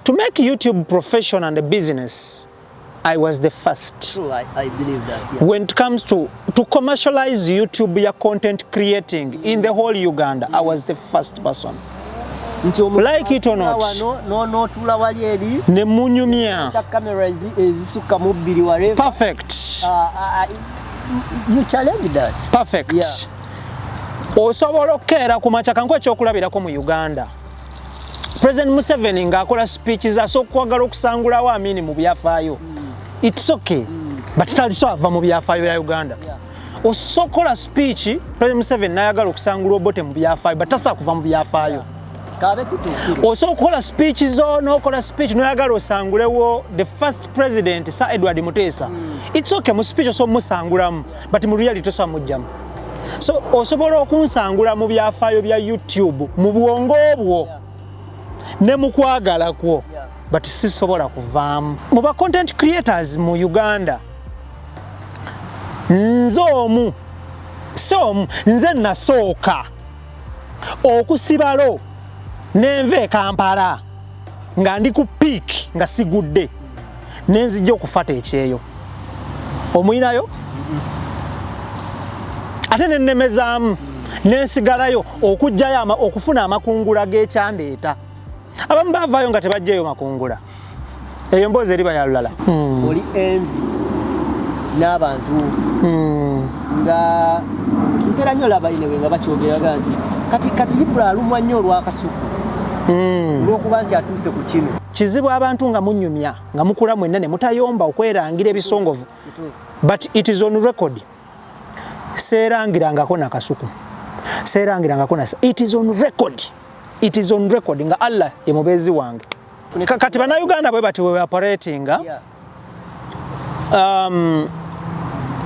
To make YouTube profession and a business, I was the first. True, I believe that. Yeah. When it comes to commercialize YouTube ya content creating in the whole Uganda, I was the first person. Like it or not, perfect. You challenged us. Perfect. Yeah. Osobola okera ku machakanko ekyokulabirako mu Uganda. President Museveni ng'akola speeches asokwagala okusangulawo Amini mu byafaayo. It's okay. But talisoava mu byafaayo ya Uganda. Yeah. Osokola speech President Museveni n'ayagala okusangula Obote mu byafaayo but tasa kuva mu byafaayo. Osokola speeches n'okola speech n'ayagala osangulewo the first president Sir Edward Mutesa. It's okay mu speech so musangulamu but mu reality tosa mujjamu. So osobola okunsangula mu byafaayo bya YouTube mu bwongo obwo ne mu kwagala kwo but sisobola kuvaamu. Mu ba content creators mu Uganda nze nasooka okusibalo nenve Kampala nga ndi ku peak nga sigudde nenzijja okufata ekyeyo omuyinayo ate nennemezaamu nensigalayo okujjayo okufuna amakungula g'ekyandeeta. Abamu bavaayo nga tebajjayo makungula. Eyo mboozi eri bayalulala. Oli envi n'abantu nga ntera nnyo laba inewe nga bakyogeraga nti kati Ibula alumwa nnyo olw'akasuku olw'okuba nti atuuse ku kino. Kizibu abantu nga munyumya nga mukula mwenna ne mutayomba okwerangira ebisongovu. But it is on record. Serangirangako nakasuku. Serangirangako na. It is on record. It is on record nga Allah ye mubezi wange. Kati bana Uganda bwe bati we operating.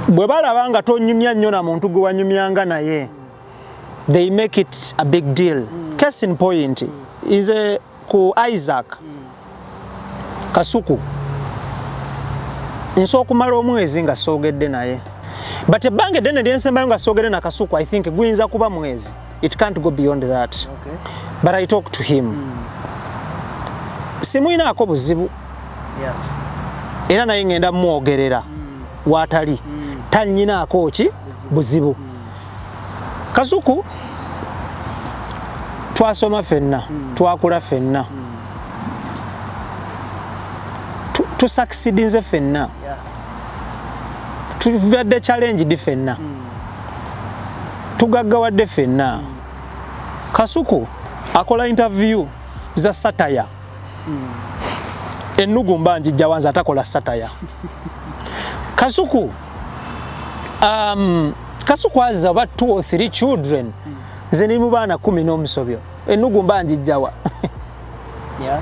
Bwe balaba nga tonyumya nnyo na muntu gwe wanyumyanga naye. They make it a big deal. Case in point is ku Isaac Kasuku. Nso kumala omwezi nga soogedde naye. But ebbanga eddene lyensembayo nga soogedde na Kasuku, I think guyinza kuba mwezi. It can't go beyond that. Okay. But I talked to him. Simuyinaako buzibu. Yes. Era naye ngenda mwogerera waatali. Tanyinaako ki buzibu. Kasuku twasoma fenna, twakula fenna. Tu succeed nze fenna. Tuvadde challenge di fenna. Tugaggawadde fenna. Kasuku akola interview za satire. Ennugu Mbanja Jawanza atakola satire. Kasuku Kasuku has about 2 or 3 children. Zeni mu baana 10 n'omusobyo. Ennugu Mbanja Jawa. Yeah.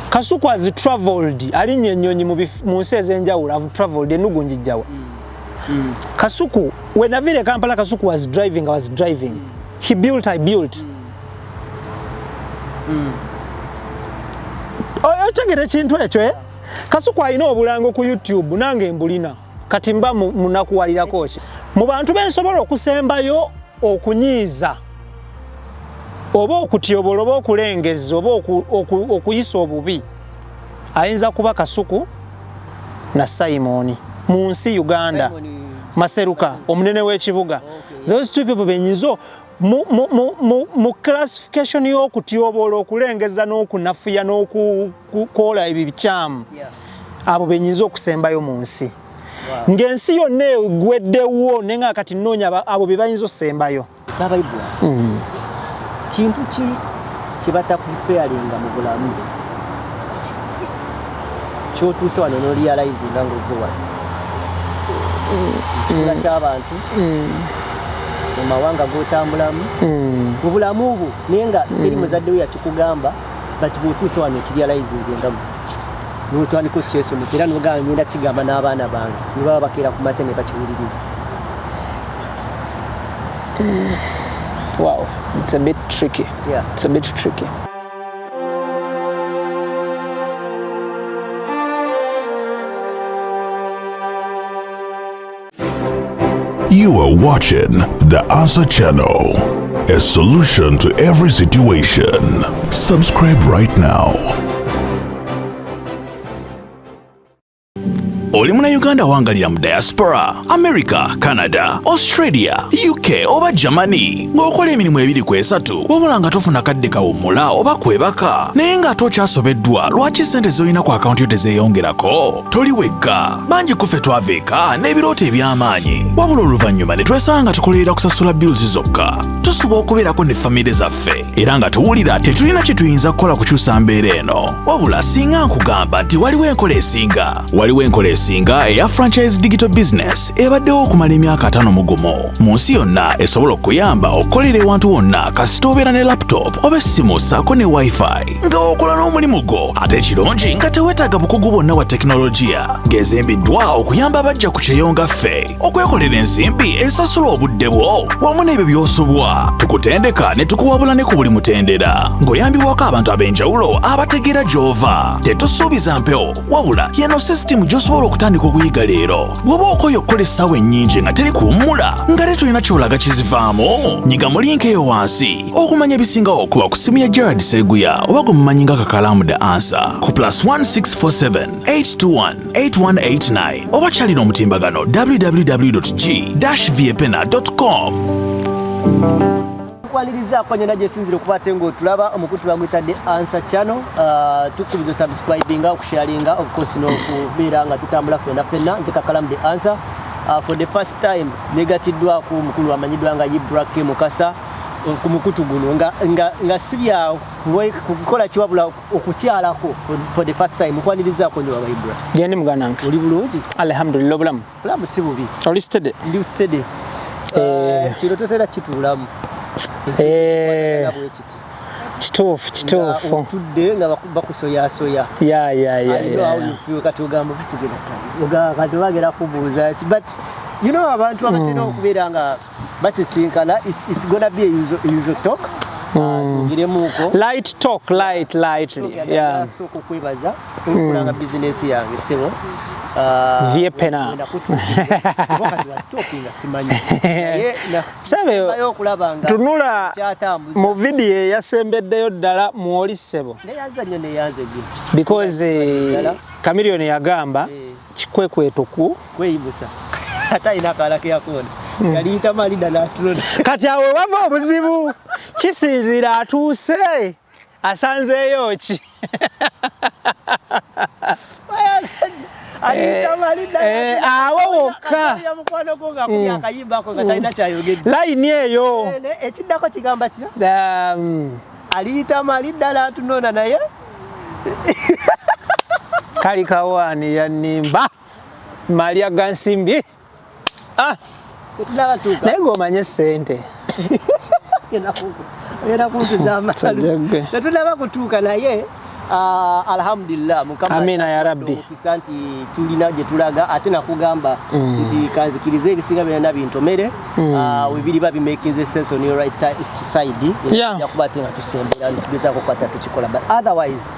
Kasuku has traveled. Alinye ennyonyi mu nsi ez'enjawulo. Have traveled Ennugu Njijawa. Kasuku, when Avile Kampala Kasuku was driving, I was driving. He built, I built. Ochagere kintu ekyo Kasuku alina obulango ku YouTube nange mbulina. Kati mba munakuwalirako ki. Mu bantu bensobola okusembayo okunyiiza oba okutyobola oba okulengeza oba okuyisa obubi ayinza kuba Kasuku na Simon mu nsi Uganda. Maseruka omunene w'ekibuga. Those two people benyizo mu classification y'okutyobola okulengeza n'okunafuya n'okukola ebikyamu. Abo benyizo okusembayo mu nsi. Ng'ensi yonna egweddewo nenga kati nnoonya abo be bayinza osembayo. Baba Ibula. Kintu ki kibatakupealinga mu bulamu? Kyotuuse wano n'orealize nga ng'ozze wano. Ekikula ky'abantu mu mawanga g'otambulamu mu bulamu obwo naye nga teri muzadde we yakikugamba bati bw'otuuse wano ekirealize nze nga n'otandika okyesomesa era n'ogamba ngenda kigamba n'abaana bange ne baba bakeera ku makya ne bakiwuliriza. Wow, it's a bit tricky. Yeah. It's a bit tricky. You are watching The Answer Channel, a solution to every situation. Subscribe right now. Oli Munnayuganda wangalira mu diaspora, America, Canada, Australia, UK oba Germany. Ng'okola emirimu 2-3 wabula nga tofuna kadde kawummula oba kwebaka. Naye nga tokyasobeddwa lwaki ssente z'olina ku akawunti yo tezeeyongerako? Toli wekka. Bangi kuffe twava eka n'ebirooto eby'amaanyi. Wabula oluvannyuma ne twesanga tukolerera kusasula bills zokka. Tusuba okubeerako ne famire zaffe. Era nga tuwulira tetulina kye tuyinza kukola kukyusa mbeera eno. Wabula singa nkugamba nti waliwo enkola esinga eya franchise digital business ebaddewo okumala emyaka 5 mugumu. Mu nsi yonna esobola okuyamba okukolera ewantu wonna kasita obeera ne laptop oba essimu ssaako ne wifi nga okola n'omulimu gwo ate ekirungi nga teweetaaga bukugu bwonna bwa tekinologiya ng'ezimbiddwa okuyamba abajja ku kyeyonga ffe okwekolera ensimbi ezisasula obudde bwo wamu n'ebyo by'osobwa. Tukutendeka ne tukuwabula ne ku buli mutendera ng'oyambibwako abantu ab'enjawulo abategeera gy'ova. Tetusuubiza mpewo wabula yeno sisitimu gy'osobola okutandika okuyiga leero. Bw'oba okoye okukola essaawa ennyingi nga teri kuwummula nga tetulina ky'olaga kizivaamu, nyiga mu linki eyo wansi okumanya ebisingawo okuba ku simu ya Gerard Seguya oba gwe mumanyi nga Kakalamu The Answer ku +1647 821 8189 oba kyalina omutimbagano www.g-viepena.com. Kwaniriza akonyana gyesinzire okubate ng'otulaba omukutu bamwita The Answer Channel. Tukubiza subscribinga okusharinga of course n'okubeera nga tutambula ffenna nze Kakalamu The Answer. For the first time negatiddwa ku mukulu amanyiddwa nga Ibrahim Mukasa ku mukutu guno nga sibya kukola kiwabula okukyalako for the first time. Kwaniriza akonyana wa Ibrahim Jeni mugananka oli bulungi? Alhamdulillah bulamu si bubi. Oli steady? Ndi steady. Kiro totera kitulamu. Kituufu otudde nga bakusoyasoya. Katugamba batugenda ttali kati bagera kubuuza but you know abantu abatera okubeera nga basisinkana it's gonna be a usual talk. Light talk, lightly. Yeah. So kukwebaza okulanga business yange sebo. Viepena. Sabe tunula mu video yasembeddeyo ddala muoli ssebo. Because Chameleon yagamba kikwekwetuku kweyibusa ata ina kalake yakona yaliita malida n'atulona kati awo bava obuzibu kisinzira atuuse asanzeeyo ki awo wokka layini eyo ekiddako kigamba kitya aliita malida n'atunona naye kali kawaani yannimba Maria Gansimbi naye ng'omanye ssente tetulaba kutuuka naye alhamdulillah mukama amina ya rabbi kisanti tulina gye tulaga ate nakugamba nti kanzikirize ebisinga byonna bintomere webiri babimakinze sense on your right side yakuba ate nga tusembera tugezaako kukwata tukikola but otherwise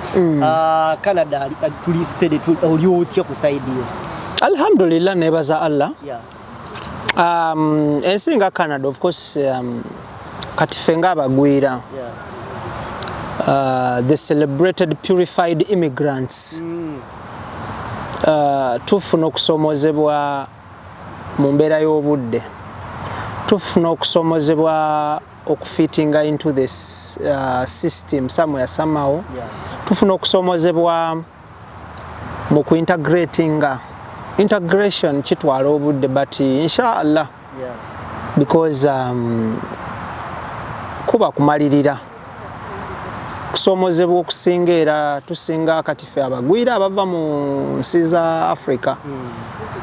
Canada tuli steady oli otya ku side yo? Alhamdulillah nebaza Allah. Ensi nga Canada of course kati ffe ng'abagwira the celebrated purified immigrants tufuna okusomozebwa mu mbeera y'obudde, tufuna okusomozebwa okufittinga into this system somewhere somehow, tufuna okusomozebwa mu kuintegratinga integration kitwala obudde but inshallah because kuba kumalirira kusomozebwa okusinga era tusinga kati ffe abagwira abava mu nsi za Africa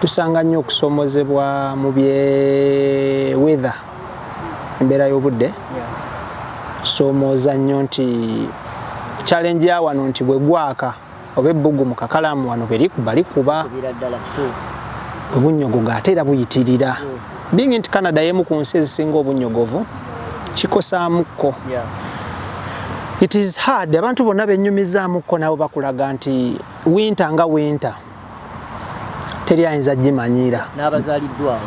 tusanga nnyo okusomozebwa mu bye weather embeera y'obudde tusomooza nnyo nti challenge ya wano nti bwe gwaka oba ebbugu mu Kakalamu wano balikuba obunnyogogo ate era buyitirira being nti Canada yemu ku nsi ezisinga obunnyogovu kikosaamuko. It is hard abantu bonna benyumizaamuko nabo bakulaga nti winter nga winter teri ayinza gimanyira n'abazaliddwawo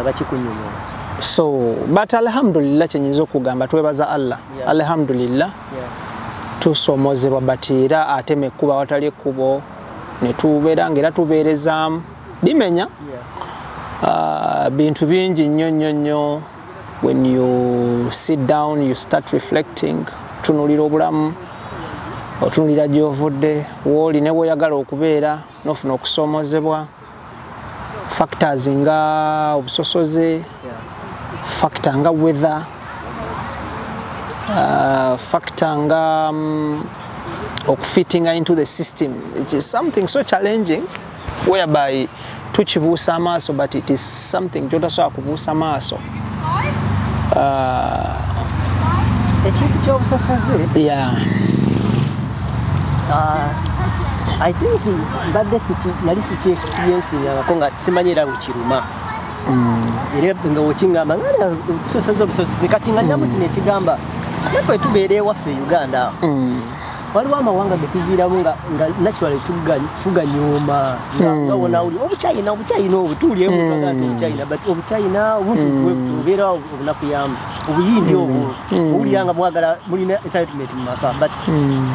bakikunyumya. So but alhamdulillah kyenyinza okugamba twebaza Allah alhamdulillah tusomozebwa but era ateme kuba watali ekkubo ne tubeera ng'era tubeerezaamu bimenya bintu bingi nnyo. When you sit down, you start reflecting, tunulira obulamu, otunulira gy'ovudde, w'oli ne bw'oyagala okubeera, n'ofuna okusoomozebwa, factors nga obusosoze, factor nga weather, factor nga okufittinga into the system. It is something so challenging whereby tukibuusa amaaso, but it is something kyotasobola kubuusa amaaso. Ekintu ky'obusosoze, I think mbadde nali siki-experiencing ngako nga simanyi era bwekiruma. Era nga wekingamba nga obusosoze kati nga nnamu kino ekigamba nafe tubeera ewaffe e Uganda. Waliwo amawanga ge tuviiramu nga naturally tuganyooma nga wona uli obuchina obutuulye mutwaga nti obuchina but obuchina obuntu tubeera obunafuyamu obuyindi obwo owulira nga mwagala mulina entitlement mu maka but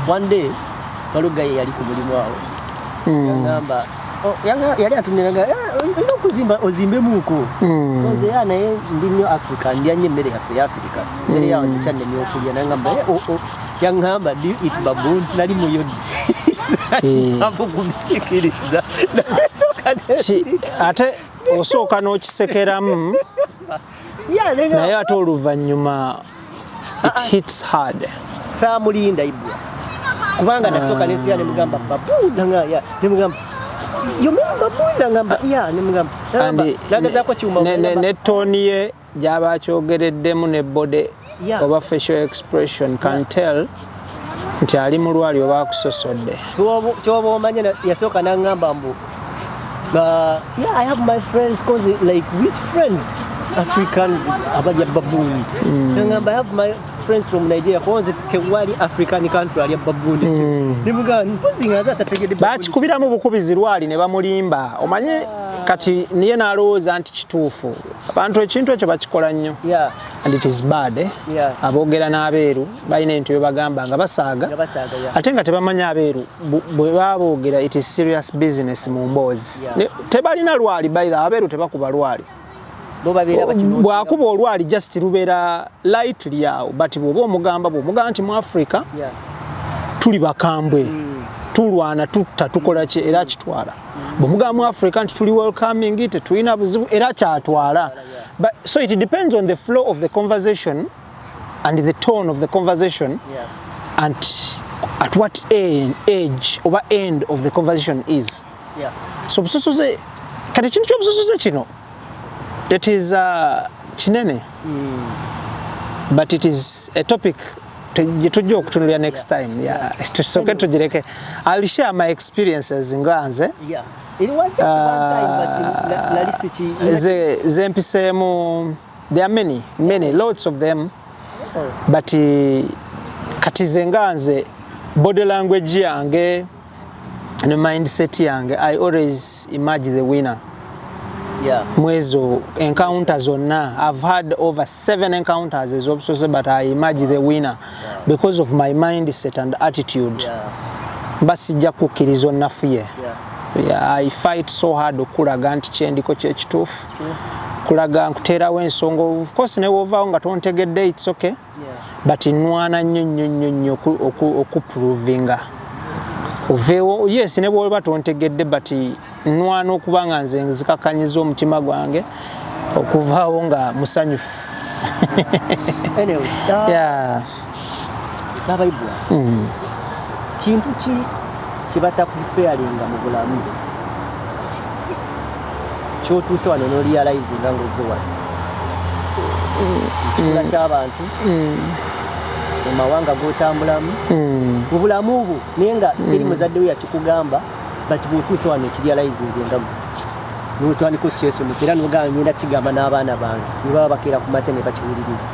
one day waliwo gaye yali ku mulimu awo yagamba yali atuniraga olina okuzimba ozimbemuuko oze ya naye ndi nnyo Africa ndya nnyo emmere yaffe ya Africa emmere yawo nkyannemye okulya nagamba yaŋŋamba do you eat baboon nali muyodde amugumiikiriza ate osooka n'okisekeramu naye ate oluvannyuma it hits hard. Saamulinda ibwa kubanga nasooka nesiya nemugamba baboon nemugamba ne tooni ye gy'aba akyogereddemu ne bode oba facial expression can tell nti ali mulwali oba akusosodde. Kyoba omanye yasooka n'aŋŋamba mbu I have my friends cause like which friends Africans abalya baboon. N'aŋŋamba I have my friends from Nigeria cause tewali African country alya baboon. Nimugamba mpozi nga atategedde bakikubiramu bukubizi lwali ne bamulimba omanye kati niye n'alowooza nti kituufu abantu ekintu ekyo bakikola nnyo and it is bad aboogera n'abeeru balina ebintu bye bagamba nga basaaga ate nga tebamanya abeeru bwe baboogera it is serious business mu mboozi tebalina lwali bayira abeeru tebakuba lwali bw'akuba olwali just lubeera lightly awo but bw'oba omugamba nti mu Africa tuli bakambwe tulwana tutta tukola ki era kitwala bw'omugamba mu Africa nti tuli welcoming tetulina buzibu era kyatwala. But so it depends on the flow of the conversation and the tone of the conversation and at what age or end of the conversation is. So busosoze kati kintu ky'obusosoze kino it is kinene but it is a topic tujja okutunulira next time. Tusooke tugireke. I'll share my experiences nganze. It was just one time but nalisiki zempiseemu there are many lots of them but kati ze nganze body language yange ne mindset yange I always imagine the winner. Mwezo encounters zonna I've had over 7 encounters ez'obusoze but I imagine the winner because of my mindset and attitude. Basijja kukkiriza onnafuye. I fight so hard okulaga nti kyendiko kyekituufu kulaga nkuteerawo ensonga of course ne wovaawo nga tontegedde it's okay but nwana nnyo okuprovinga oveewo yes ne bw'oba tontegedde but nwana okuba nga nze nzikakanyiza omutima gwange okuvaawo nga musanyufu. Anyway, Baibwa kintu ki kibata kupealinga mu bulamu kyotuuse wano n'orealize nga ngoze wano ekikula ky'abantu mu mawanga g'otambulamu mu bulamu bwo naye nga teri muzaddewo yakikugamba but bw'otuuse wano ekirealize nze nga n'otandika okyesomesa era n'ogamba ngenda kigamba n'abaana bange ne baba bakeera ku makya ne bakiwuliriza.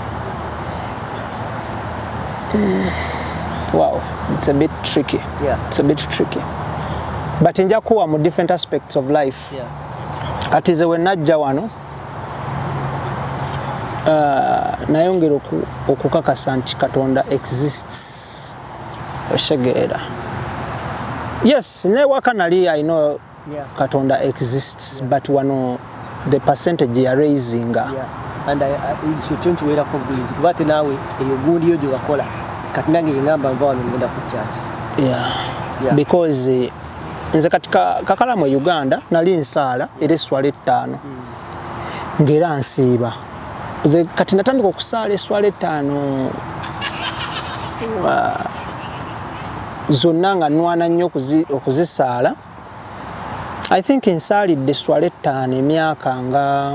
Wow, it's a bit tricky. It's a bit tricky. But nja kuwa mu different aspects of life. Ati ze we najja wano nayongera okukakasa nti Katonda exists. Oshegeera. Yes, ne wakanali I know Katonda exists, but wano the percentage you are raising. And I should to wear a complete. But now you good you do a collar. Katinangi ngamba mvano ngenda ku church. Because nze katika kakala mu Uganda nali nsala eriswala 5 ngera nsiba nze kati natandika okusala eswala 5 zonna nga nwana nnyo okuzisala. I think nsalidde eswala 5 emyaka nga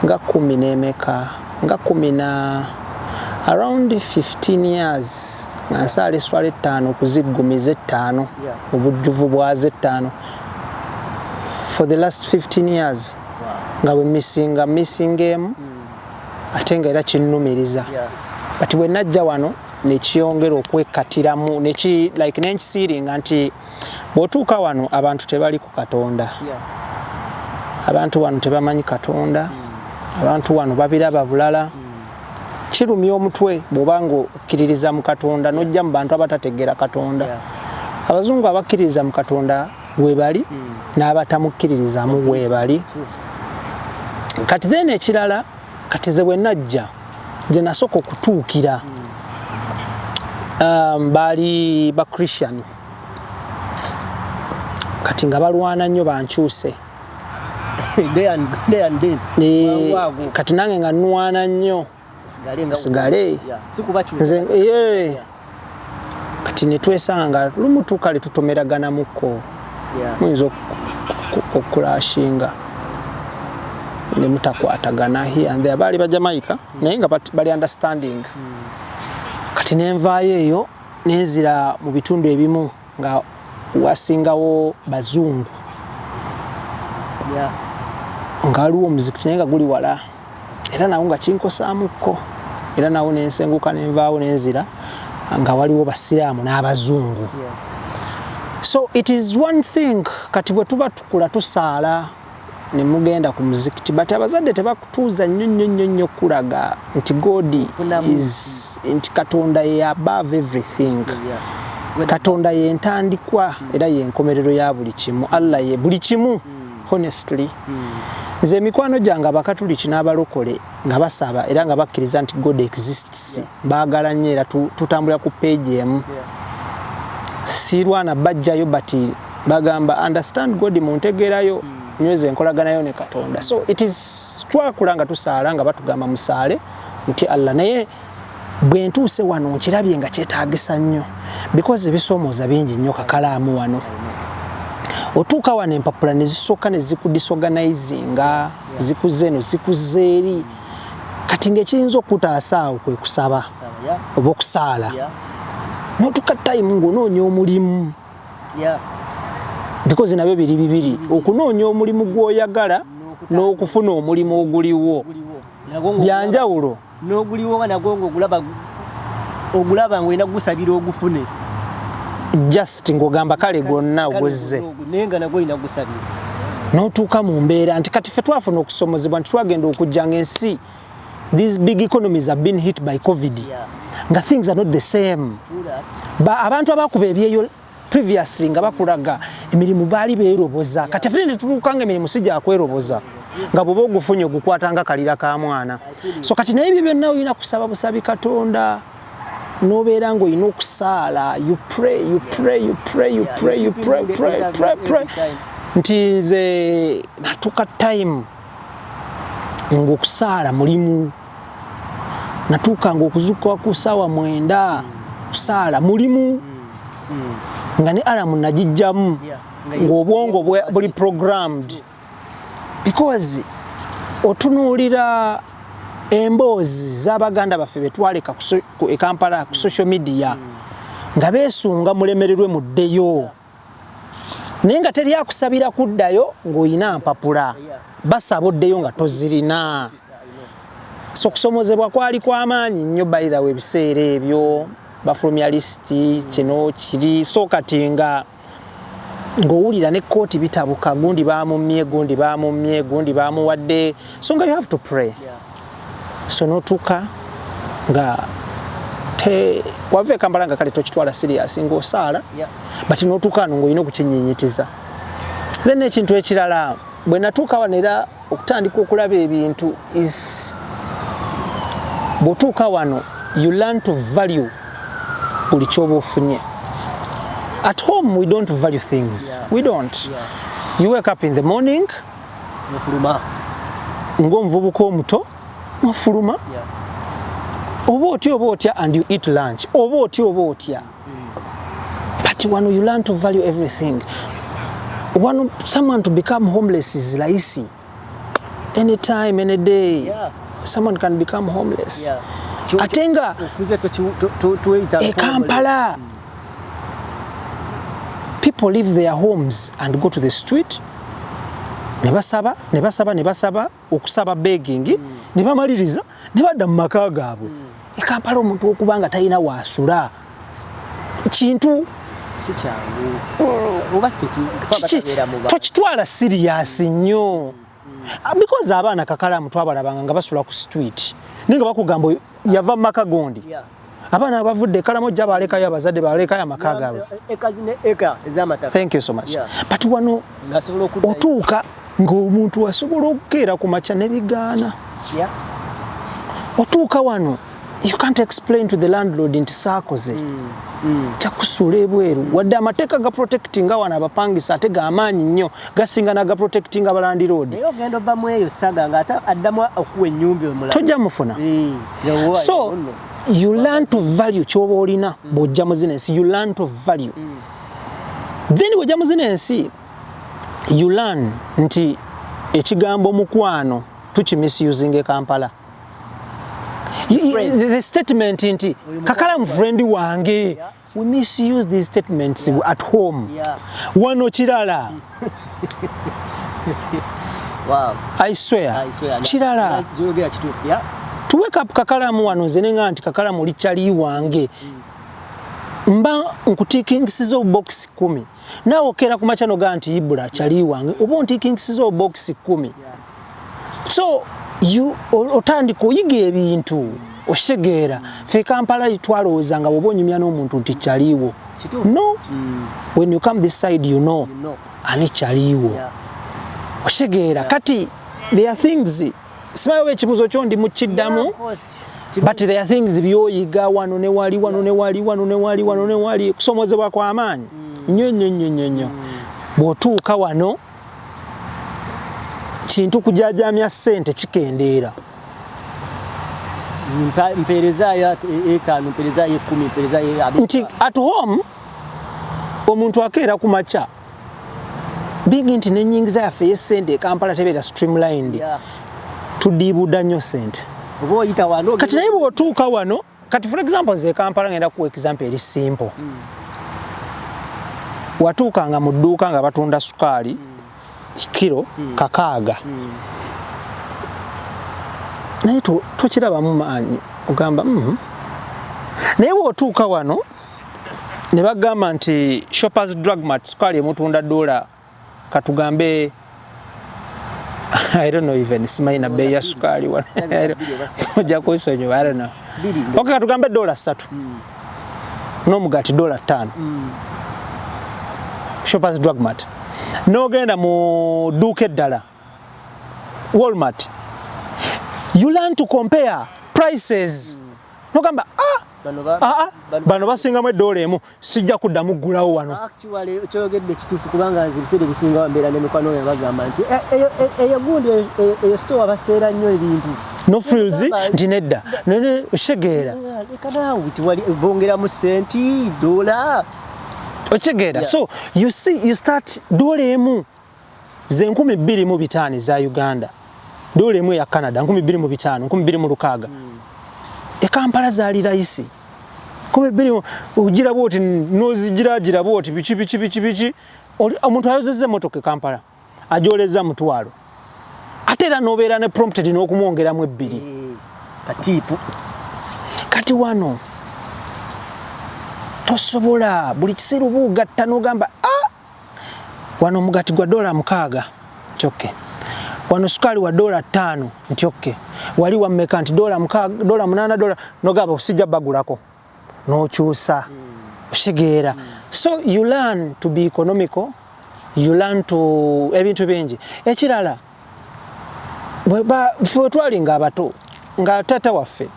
10 n'emeka nga 10 na around 15 years nasala eswala 5 okuziggumiza 5 obujjuvu bwaze 5 for the last 15 years nga bwe missing ate nga era kinnumiriza but bwe najja wano nekiyongera okwekatiramu like nenkisiringa nti bw'otuuka wano abantu tebali ku Katonda abantu wano tebamanyi Katonda abantu wano babiraba bulala kirumya omutwe bw'obanga okkiririza mu Katonda n'ojja mu bantu abatategeera Katonda abazungu abakkiririza mu Katonda webali n'abatamukkiririzamu webali kati then ekirala kati ze bwe najja gye nasooka okutuukira baali ba Christian kati nga balwana nnyo bankyuse kati nange nga nwana nnyo sigale kati netwesanga lumu tukale tutomeragana muko muyinza okulashinga ne mutakwatagana here and there bali ba Jamaica naye nga bali understanding kati nenvaayo eyo nenzira mu bitundu ebimu nga wasingawo bazungu ngaliwo omuzikiti naye nga guli wala era nawo nga kinkosaamuko era nawo nensenguka nenvaawo nenzira nga waliwo basiraamu n'abazungu so it is one thing kati bwe tuba tukula tusaala ne mugenda ku muzikiti but abazadde tebakutuuza nnyo kulaga nti God is nti Katonda ye above everything Katonda ye ntandikwa era ye nkomerero ya buli kimu Allah ye buli kimu honestly nze mikwano gyange abakatuliki n'abalokole nga basaba era nga bakkiriza nti God exists baagala nnyo era tutambula ku page emu sirwana bajjayo bati bagamba understand God muntegeerayo nyweze enkolaganayo ne Katonda so it is twakulanga tusaala nga batugamba musaale muti Allah naye bwe ntuuse wano nkirabye nga kyetaagisa nnyo because ebisomooza bingi nnyo kakalaamu wano otuuka wano empapula ne zisooka ne zikudisorganizinga zikuzeeno zikuzeeri kati ng'ekiyinza okutaasa awo kwe kusaba oba okusaala n'otuka time ng'onoonya omulimu because nabyo biri bibiri okunoonya omulimu gw'oyagala n'okufuna omulimu oguliwo byanjawulo n'oguliwo nga nagwo ng'ogulaba ng'olina gusabira ogufune just ng'ogamba kale gwonna oguzze naye nga nagwo olina gusabira n'otuuka mu mbeera nti kati ffe twafuna okusomozebwa nti twagenda okujja ng'ensi these big economies have been hit by COVID nga things are not the same abantu abakuba ebyeyo previously nga bakulaga emirimu baali beeroboza kati ffe netutuuka nga emirimu si gyakweroboza nga bw'oba ogufunye ogukwata nga kalira ka mwana so kati naye ebyo byonna olina kusaba busabi Katonda n'obeera ng'olina okusaala you pray nti nze natuuka time ng'okusaala mulimu natuuka ng'okuzuuka ku ssaawa 9 kusaala mulimu nga ne alamu nagijjamu ng'obwongo buli programmed because otunuulira emboozi z'abaganda baffe betwaleka e Kampala ku social media nga beesunga mulemererwe muddeyo naye nga teri akusabira kuddayo ng'olina mpapula basaba oddeyo nga tozirina so kusomozebwa kwali kw'amaanyi nnyo by the way ebiseera ebyo bafulumya lisiti kino kiri so kati nga ng'owulira ne kooti bitabuka gundi baamumye gundi baamuwadde so nga you have to pray so n'otuuka nga wave Kampala nga kale tokitwala serious ng'osaala but n'otuuka wano ng'olina okukinyinyitiza. Then ekintu ekirala bwe natuuka wano era okutandika okulaba ebintu is bw'otuuka wano you learn to value buli ky'oba ofunye. At home we don't value things. We don't. You wake up in the morning ng'omuvubuka omuto mufuluma oba otya and you eat lunch oba otya but when you learn to value everything someone to become homeless is lazy. Anytime, any day someone can become homeless. Atenga Kampala people leave their homes and go to the street nebasaba okusaba begging nebamaliriza nebadda mu maka gaabwe. Kampala omuntu okubanga talina waasula kintu tokitwala serious nnyo because abaana kakalamu twabalabanga nga basula ku street ninga bakugamba yava mu maka gondi abaana bavudde Kalamoja balekayo abazadde balekayo amaka gaabwe. Thank you so much. But wano otuuka ng'omuntu asobola okukeera ku makya nebigaana. Otuuka wano you can't explain to the landlord nti saakoze kyakusula ebweru wadde amateeka ga protecting wana abapangisa ate g'amaanyi nnyo gasinga naga protecting abalandiroodi. Ogenda obbamu eyo saga nga ate addamu okuwa ennyumba omulala tojja mufuna. So you learn to value ky'oba olina bw'ojja mu zino ensi. You learn to value. Then bw'ojja mu zino ensi you learn nti ekigambo mukwano tukimisusing e Kampala. The statement nti kakalamu friend wange we misuse these statements at home. Wano kirala wow. I swear. Kirala to wake up kakalamu wano zenenga nti kakalamu lichali wange mba nkutiikingisizo box 10 nawe okera ku machano ga nti ibula chali wange oba ntiikingisizo box 10 so you otandika oyiga ebintu oshegeera fe Kampala itwalowooza nga bwoba onyumya n'omuntu nti kyaliwo no when you come this side you know ani kyaliwo oshegeera kati there are things sibayo ekibuzo kyo ndi mukiddamu but there are things byoyiga wano ne wali kusomozebwa kwa amaanyi nnyo bw'otuuka wano kintu kujajamya ssente kikendeera mpereza ya 5 mpereza ya 10 mpereza ya nti at home omuntu akeera ku macha bingi nti nenyingiza yafe yesente Kampala tebera streamlined tudibuda nnyo sente obo oyita wano kati naye bw'otuuka wano kati for example ze Kampala ngenda ku example eri simple watuukanga mu dduuka nga batunda sukaali kilo kakaaga naye tokirabamu maanyi ogamba naye bw'otuuka wano ne bagamba nti Shoppers Drug Mart sukaali emutunda $, katugambe I don't know even simanyi na bei ya sukaali wano ojja kunsonyiwa I don't know okay katugambe $3 n'omugaati $5 Shoppers Drug Mart n'ogenda mu dduuka eddala Walmart you learn to compare prices nogamba bano basingamu $1 sijja kuddamu ggulawo wano actually kyogedde kituufu kubanga nzibisere bisinga wambeera n'emikwano we bagamba nti eyo gundi eyo store abaseera nnyo ebintu no frills nti nedda nene oshegeera ekanawe tiwali bongeramu senti $. Ochegera so you see you start $1 ze 2500 za Uganda $1 ya Canada 2500 2600 e Kampala zali raisi 1200 ugira boti nozigira boti bichi omuntu ayozeze motoke Kampala ajoleza mutwalo atera nobeera ne prompted n'okumwongeramu 2 katipu kati wano tosobola buli kiseera obugatta n'ogamba wano omugati gwa $6 nti wano sukaali wa $5 nti wali wammeka nti $8 n'ogamba osijja bagulako n'okyusa oshegera. So you learn to be economical, you learn to ebintu bingi. Ekirala bwe twalinga abato nga tata waffe,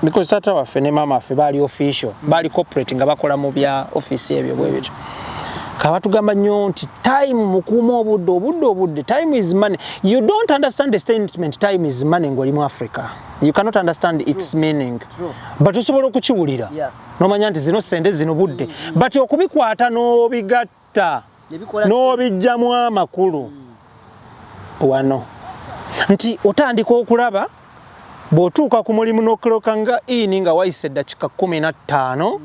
because tata waffe ne mama waffe baali official, baali corporate nga bakola mu bya office ebyo bwe bityo. Kabatugamba nnyo nti time mukuuma obudde, time is money. You don't understand the statement time is money ng'oli mu Africa. You cannot understand its meaning. True. But osobola okukiwulira. Yeah. Nomanya nti zino sente zino budde. But okubikwata n'obigatta n'obijjamu amakulu wano. Nti otandika okulaba bw'otuuka ku mulimu n'okuloka nga ini nga wayise eddakiika 15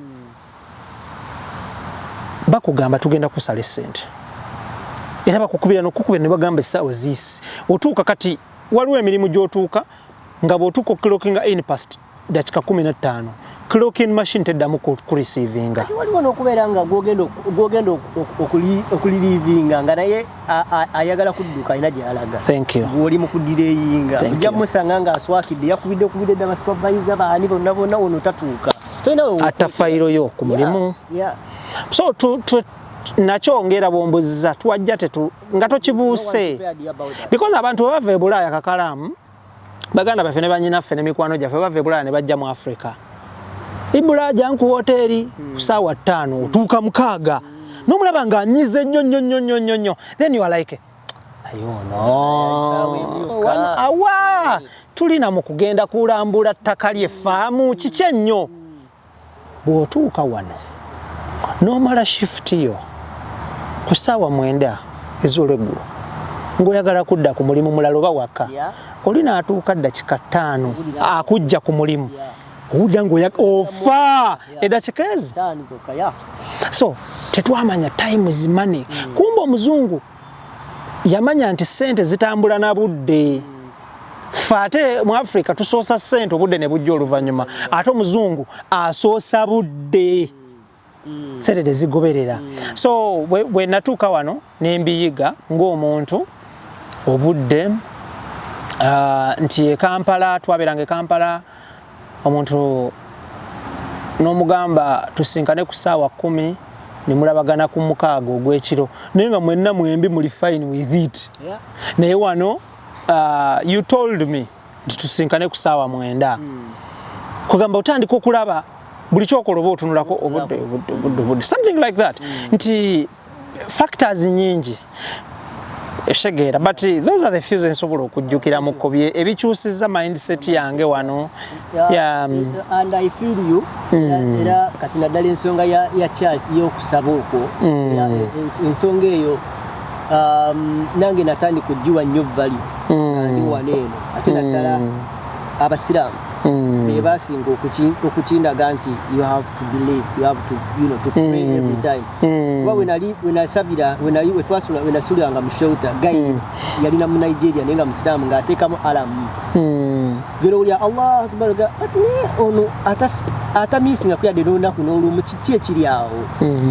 bakugamba tugenda kusala essente. Era bakukubira ne bagamba essaawa ziisi. Otuuka kati waliwo emirimu gy'otuuka nga bw'otuuka okuclockinga in past dakiika 15 clocking machine teddamu kurecevinga. Kati waliwo n'okubeera nga gwogenda okulirivinga nga naye ayagala kudduka alina gy'alaga. Thank you. Gw'oli mu kudireyinga ojja musanga nga aswakidde yakubidde dda abasupervisor baani bonna ono tatuuka. Atta fayiro yo ku mulimu. So nakyongera bombuziza tuwajja nga tokibuuse. Because abantu bava e Bulaaya kakalaamu baganda baffe ne bannyinaffe ne mikwano gyaffe bava e Bulaaya ne bajja mu Africa. Ibula janku hoteli kusaawa 5 otuuka 6 n'omulaba ng'anyize nnyo. Then you are like awa tulina mu kugenda kulambula ttaka ly'effaamu kiki ennyo. Bw'otuuka wano n'omala shift yo ku ssaawa 9 ez'olweggulo ng'oyagala kudda ku mulimu mulala oba waka olina atuuka dakiika 5 akujja ku mulimu owudda ng'ofa eddakiika ezi. So tetwamanya time is money. Kumba omuzungu yamanya nti ssente zitambula na budde. Ffe ate mu Africa tusoosa ssente obudde ne bujja oluvannyuma ate omuzungu asoosa budde. Ssente tezigoberera. So bwe natuuka wano ne mbiyiga ng'omuntu obudde nti e Kampala twabeeranga e Kampala omuntu n'omugamba tusinkane ku ssaawa 10 ne mulabagana ku 6 ogw'ekiro naye nga mwenna mwembi muli fine with it. Naye wano you told me nti tusinkane ku ssaawa 9 kugamba otandika okulaba buli kyokola oba otunulako obudde something like that. Nti factors nyingi eshegera but those are the few ensobola okujjukira mu kobye ebikyusizza mindset yange wano. And I feel you. Era kati naddala ensonga ya church y'okusaba okwo ensonga eyo nange natandika okugiwa nnyo value ndi wano eno ate naddala abasiraamu be basinga okukindaga nti you have to believe, you have to, to pray every time. When nasulanga mu shelter guy yalina mu Nigeria nenga musiraamu ng'ateekamu alamu gero ulya Allah akbar ga atine ono atamisinga kuyadde n'olunaku n'olumu kiki ekiri awo.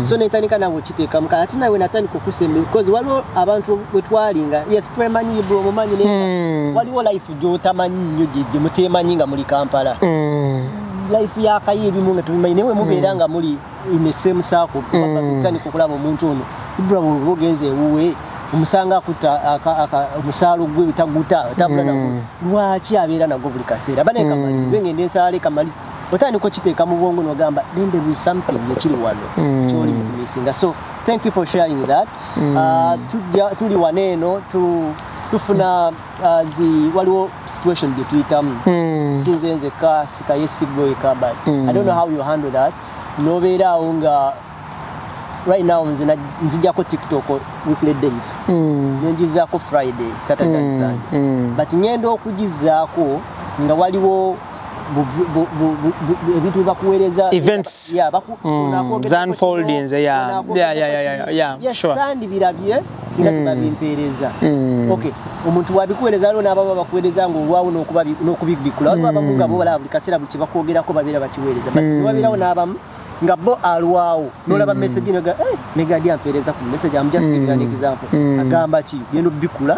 So netandika nawe kiteekamu kale ate nawe natandika okusemba because waliwo abantu bwe twalinga yes twemanyi bro mumanyi nenga waliwo life gy'otamanyi nnyo gye muteemanyi nga muli Kampala. Life ya kayibi munga tumanyi newe mubeera nga muli in the same circle batandika okulaba omuntu ono Ibrahim bogenze uwe umusanga akuta omusaalo gwe bitaguta tabula nago lwaki abeera nago buli kaseera baneka malize ngende ensale kamalize otandika okiteeka mu bwongo n'ogamba then there is something ekiri wano kyoli mumisinga. So thank you for sharing that. Tuli waneeno tufuna waliwo situation gye tuyitamu sinze nzeka sikayesiggoyeka but I don't know how you handle that. Nobeeraawo nga right now nzijjako TikTok weekly days nenjizaako Friday, Saturday and Sunday but ngenda okugizaako nga waliwo ebintu bakuweereza events unfoldings sure sandi birabye singa tubabimpeereza okay omuntu wabikuweereza lwo n'ababa bakuweereza ng'olwawo n'okubibikula waliwo abamu nga bo balaba buli kaseera buli kye bakwogerako babeera bakiweereza but niwabeerawo n'abamu nga bo alwawo n'olaba message negadi ampeereza ku message am just giving an example agamba ki genda obikula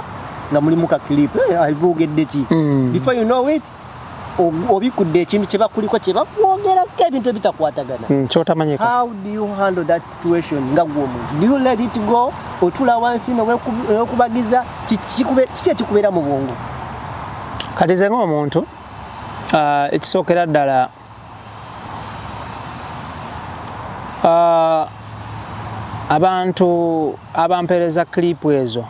nga mulimu ka clip alibogedde ki before you know it obikudde ekintu kye bakuliko kye bakwogerako ebintu ebitakwatagana. Kyotamanyeko. How do you handle that situation nga gwe omuntu? Do you let it go? Otula wansi n'okubagiza kiki ekikubeera mu bwongo? Kati nze ng'omuntu ekisookera ddala abantu abampeereza klipu ezo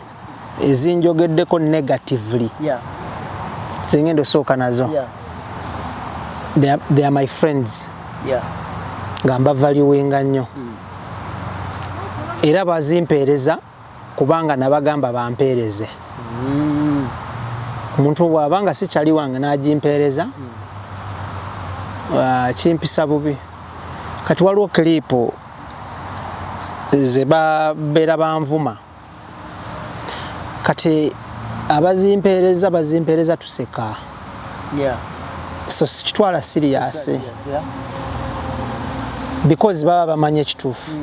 ezinjogeddeko negatively zengenda osooka nazo they are my friends nga mbavaluinga nnyo era bazimpeereza kubanga nabagamba bampeereze omuntu bw'abanga sikyali wange n'agimpeereza kimpisa bubi. Kati waliwo klipu ze babeera banvuma kati abazimpeereza tuseka so kitwala serious because baba bamanye ekituufu.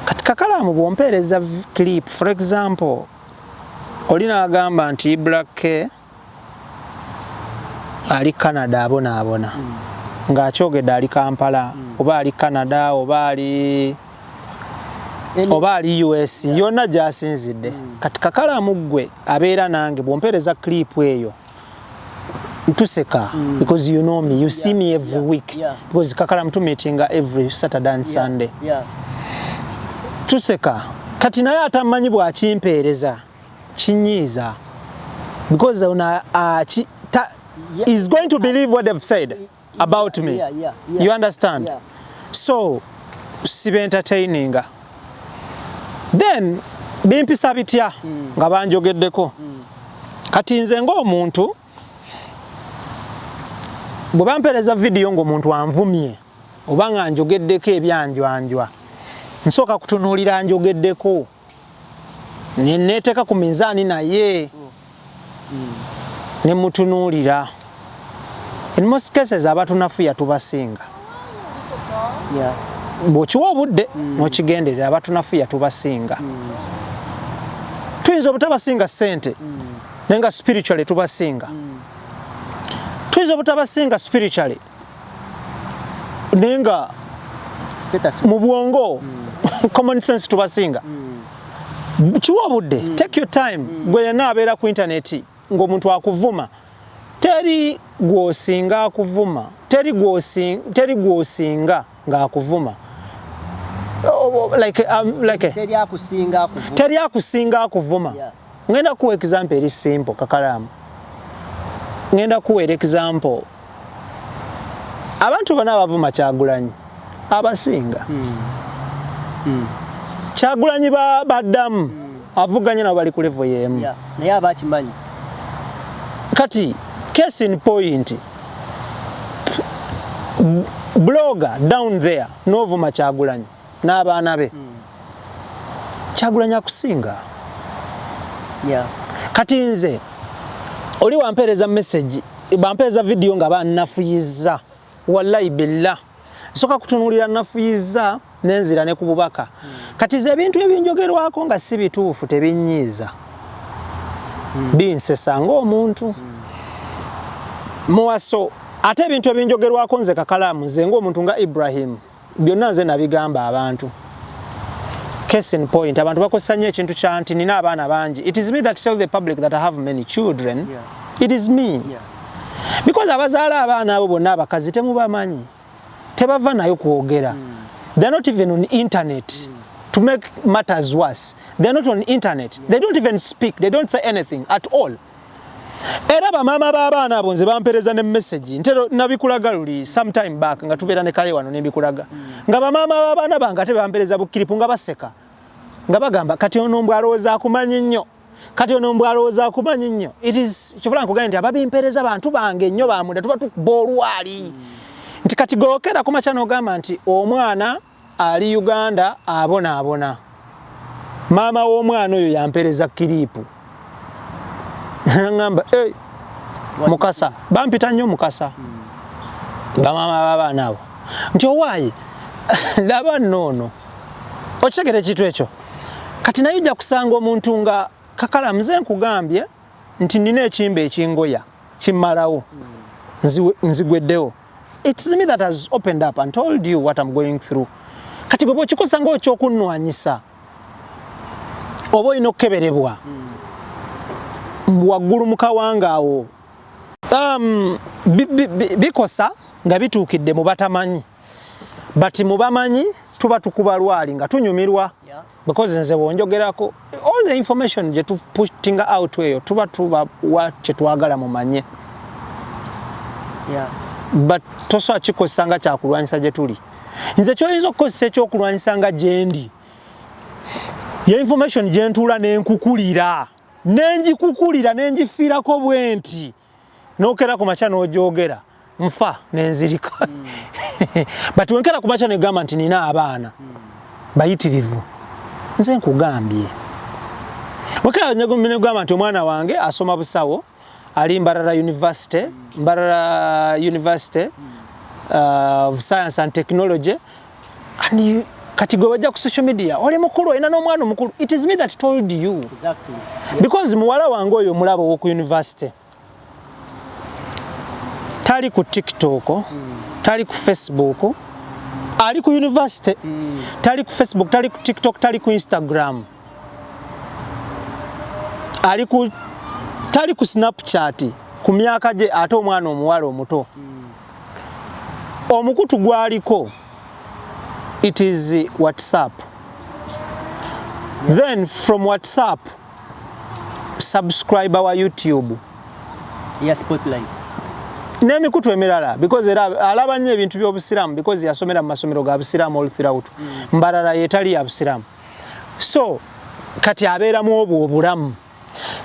Kati kakalamu bwompeereza clip for example olina agamba nti Black ali Canada abona ng'akyogedde ali Kampala oba ali Canada oba ali US yonna gy'asinzidde. Kati kakalamu gwe abeera nange bwompeereza clip eyo tuseka because you know me, you see me every week because kakalamu tumeetinga every Saturday and Sunday tuseka. Kati naye atamanyi bw'akimpeereza kinyiiza because is going to believe what they've said about me. You understand? So sibe entertaining. Then bimpisa bitya nga banjogeddeko. Kati nze ng'omuntu bwe bampeereza video ng'omuntu anvumye oba nga njogeddeko ebyanjwanjwa nsooka kutunuulira njogeddeko neneeteeka ku minzaani naye ne mutunuulira. In most cases abatunafuya tubasinga. Bw'okiwa obudde n'okigenderera abatunafuya tubasinga. Tuyinza obutabasinga ssente naye nga spiritually tubasinga. Tuyinza obutabasinga spiritually naye nga mu bwongo common sense tubasinga. Kiwa obudde take your time. Gwe yenna abeera ku internet ng'omuntu akuvuma teri gwosinga akuvuma teri gwosinga ng'akuvuma teri akusinga akuvuma. Ngenda kuwa example eri simple kakalamu. Ngenda kuwa example abantu bonna abavuma Kyagulanyi abasinga Kyagulanyi baddamu avuganye nabo bali ku level y'emu naye abakimanyi. Kati case in point blogger down there novuma Kyagulanyi n'abaana be Kyagulanyi akusinga. Kati nze oli wampeereza message bampeereza video nga bannafuyiza wallahi billah nsooka kutunuulira nnafuyiza nenzira ne ku bubaka. Kati ze ebintu ebinjogerwako nga si bituufu tebinyiiza binsesa ng'omuntu muwaso. Ate ebintu ebinjogerwako nze kakalamu nze ng'omuntu nga Ibrahim byonna nze nabigamba abantu. Case in point abantu bakozesa nnyo ekintu kya nti nina abaana bangi. It is me that tell the public that I have many children. It is me because abazaala abaana abo bonna abakazi temubamanyi tebava nayo kwogera. They are not even on internet. To make matters worse, they are not on internet. They don't even speak. They don't say anything at all. Era bamama b'abaana abo nze bampeereza ne message ntero nabikulaga luli sometime back nga tubeera ne kale wano nebikulaga nga bamama b'abaana bange ate bampeereza bukiripu nga baseka nga bagamba kati ono mbw alowooza akumanyi nnyo kati ono mbw alowooza akumanyi nnyo. It is kifula nkugambye nti ababimpeereza bantu bange nnyo bamunda tuba tukuba olwali nti kati gookera ku makya n'ogamba nti omwana ali Uganda abonaabona maama w'omwana oyo yampeereza kiripu ngamba Mukasa bampita nnyo Mukasa bamama b'abaana abo nti owaayi laba noono okitegera ekintu ekyo. Kati naye ojja kusanga omuntu nga kakalamu nze nkugambye nti nina ekimba ekingoya kimmalawo nzigweddewo. It's me that has opened up and told you what I'm going through. Kati bwe kikosa ngo ekyokunnwanyisa oba olina okukeberebwa waggulu mu kawanga awo bikosa nga bituukidde mu batamanyi bati mu bamanyi tuba tukuba lwali nga tunyumirwa because nze bwonjogerako all the information gye putting out eyo tuba wa kyetwagala mumanye but tosobola kikosa nga kyakulwanyisa gye tuli. Nze kyoyinza okukozesa ekyokulwanyisa nga gye ndi ye information gye ntuula n'enkukulira n'engifiirako bwe nti n'okera ku makya n'ogyogera nfa n'enzirika but wenkera ku makya negamba nti nina abaana bayitirivu nze nkugambye wenkera negamba nti omwana wange asoma busawo ali Mbarara University of Science and Technology and kati gwe wajja ku social media oli mukulu olina n'omwana omukulu. It is me that told you exactly because muwala wange oyo omulaba w'oku university tali ku TikTok tali ku Facebook ali ku university tali ku Facebook tali ku TikTok tali ku Instagram tali ku Snapchat ku myaka gye ate omwana omuwala omuto omukutu gwaliko it is WhatsApp. Then from WhatsApp subscribe our YouTube Spotlight n'emikutu emirala because alaba nnyo ebintu by'obusiramu because yasomera mu masomero ga busiramu all throughout. Mbarara yetali ya busiramu so kati abeeramu obulamu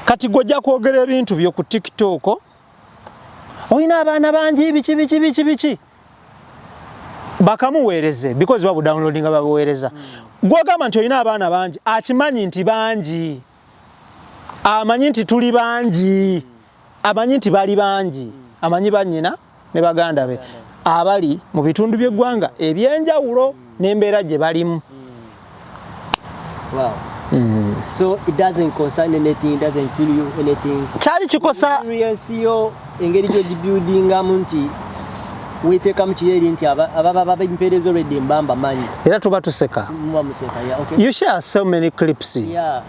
kati gojja kwogera ebintu byo ku TikTok oyina abaana bangi biki bakamuweereze because babu downloading babuweereza gwagamba nti oyina abaana bangi akimanyi nti bangi amanyi nti tuli bangi amanyi nti bali bangi amanyi bannyina ne baganda be abali mu bitundu by'eggwanga ebyenjawulo n'embeera gye balimu. Wow. So it doesn't concern anything, it doesn't feel you anything. Kyali kikosa experience yo engeri gyo gibuildingamu nti weetekamu kiyeri nti ababa imperezo already mbamba manyi era tuba tuseka. Okay. You share so many clips.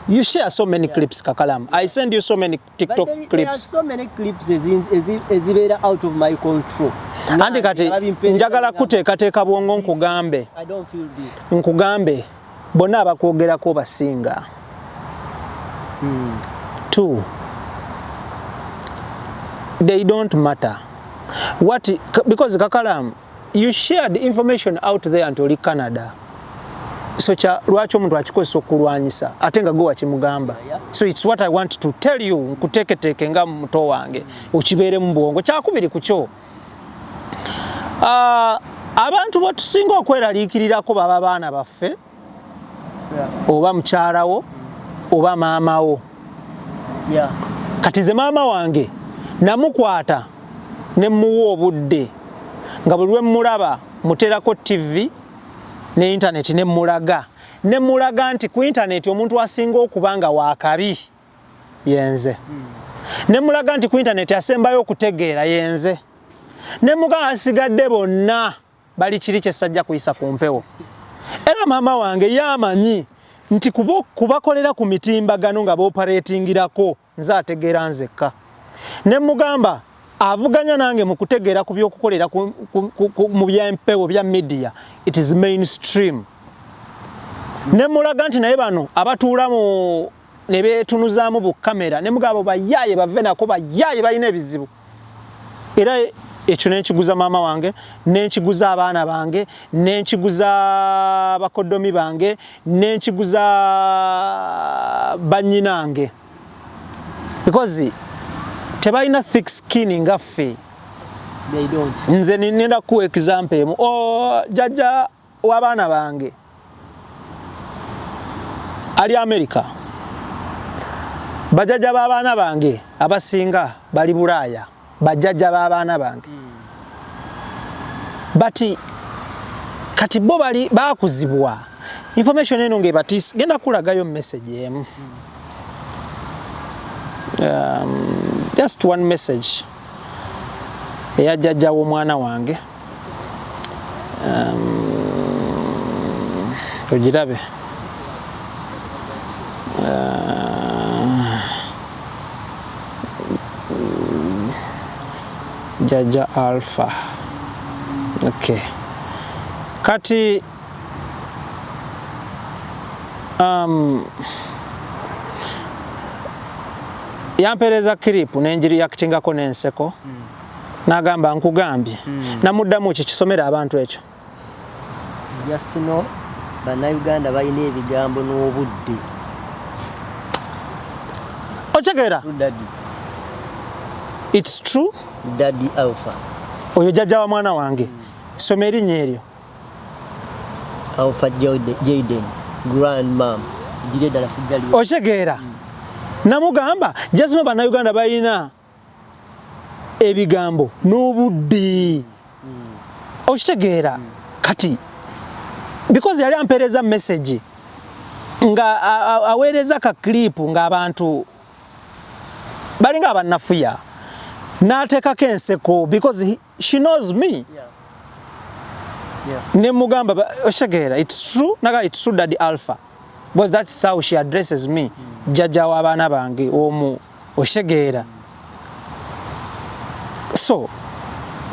You share so many clips Kakalam. I send you so many TikTok clips. There are so many clips ezibera out of my control. Andi kati njagala kuteekateeka bwongo nkugambe. I don't feel this. Nkugambe bonna abakwogerako basinga. 2 they don't matter. Because Kakalam, you shared information out there until Canada. So lwaki omuntu akikozesa okulwanyisa ate nga gwe wakimugamba. So it's what I want to tell you nkuteeketeeke nga muto wange okibeere mu bwongo. Kyakubiri ku kyo abantu bo tusinga okweraliikirirako baba baana baffe oba mukyalawo oba maamawo. Kati ze maama wange namukwata ne muwa obudde nga buli lwe mulaba muterako TV ne internet ne mulaga nti ku internet omuntu asinga okubanga wakabi yenze ne mulaga nti ku internet asembayo okutegeera yenze ne muganga asigadde bonna bali kiri kyesajja kuyisa ku mpewo. Era maama wange yamanyi nti kubakolera ku mitimbagano nga booperatingirako nze ategeera nzekka ne mugamba avuganya nange mu kutegeera ku byokukolera mu byempewo bya media it is mainstream. Ne mulaga nti naye bano abatuula mu ne beetunuzaamu bu kamera ne mugabo bayaaye bave nako bayaaye balina ebizibu. Era ekyo n'ekiguza maama wange n'ekiguza abaana bange n'ekiguza bakoddomi bange n'ekiguza bannyinange because tebalina thick skin ngaffe. They don't. Nze nenda ku example emu jajja w'abaana bange ali America. Bajajja b'abaana bange abasinga bali Bulaaya bajajja b'abaana bange. Bati kati bo bali bakuzibwa information eno ngebatisi genda kulagayo message emu. Just one message eya jjajja w'omwana wange ogirabe jjajja Alpha. Okay. Kati yampereza clip nenjiri yakitingako n'enseko nagamba nkugambye namuddamu kikisomera abantu ekyo Justino bannayuganda balina ebigambo n'obudde okitegeera it's true Daddy Alpha oyo jjajja wa mwana wange soma erinnya eryo Alpha Jaden grandmom jire dala sigali okitegeera namugamba Justino bannayuganda balina ebigambo n'obudde okitegeera kati because yali ampereza message nga aweereza ka clip nga abantu balinga abannafuya n'ateekako enseko because she knows me. Ne mugamba okitegeera it's true naga it's true Daddy Alpha because that's how she addresses me jjajja w'abaana bange omu okitegeera. So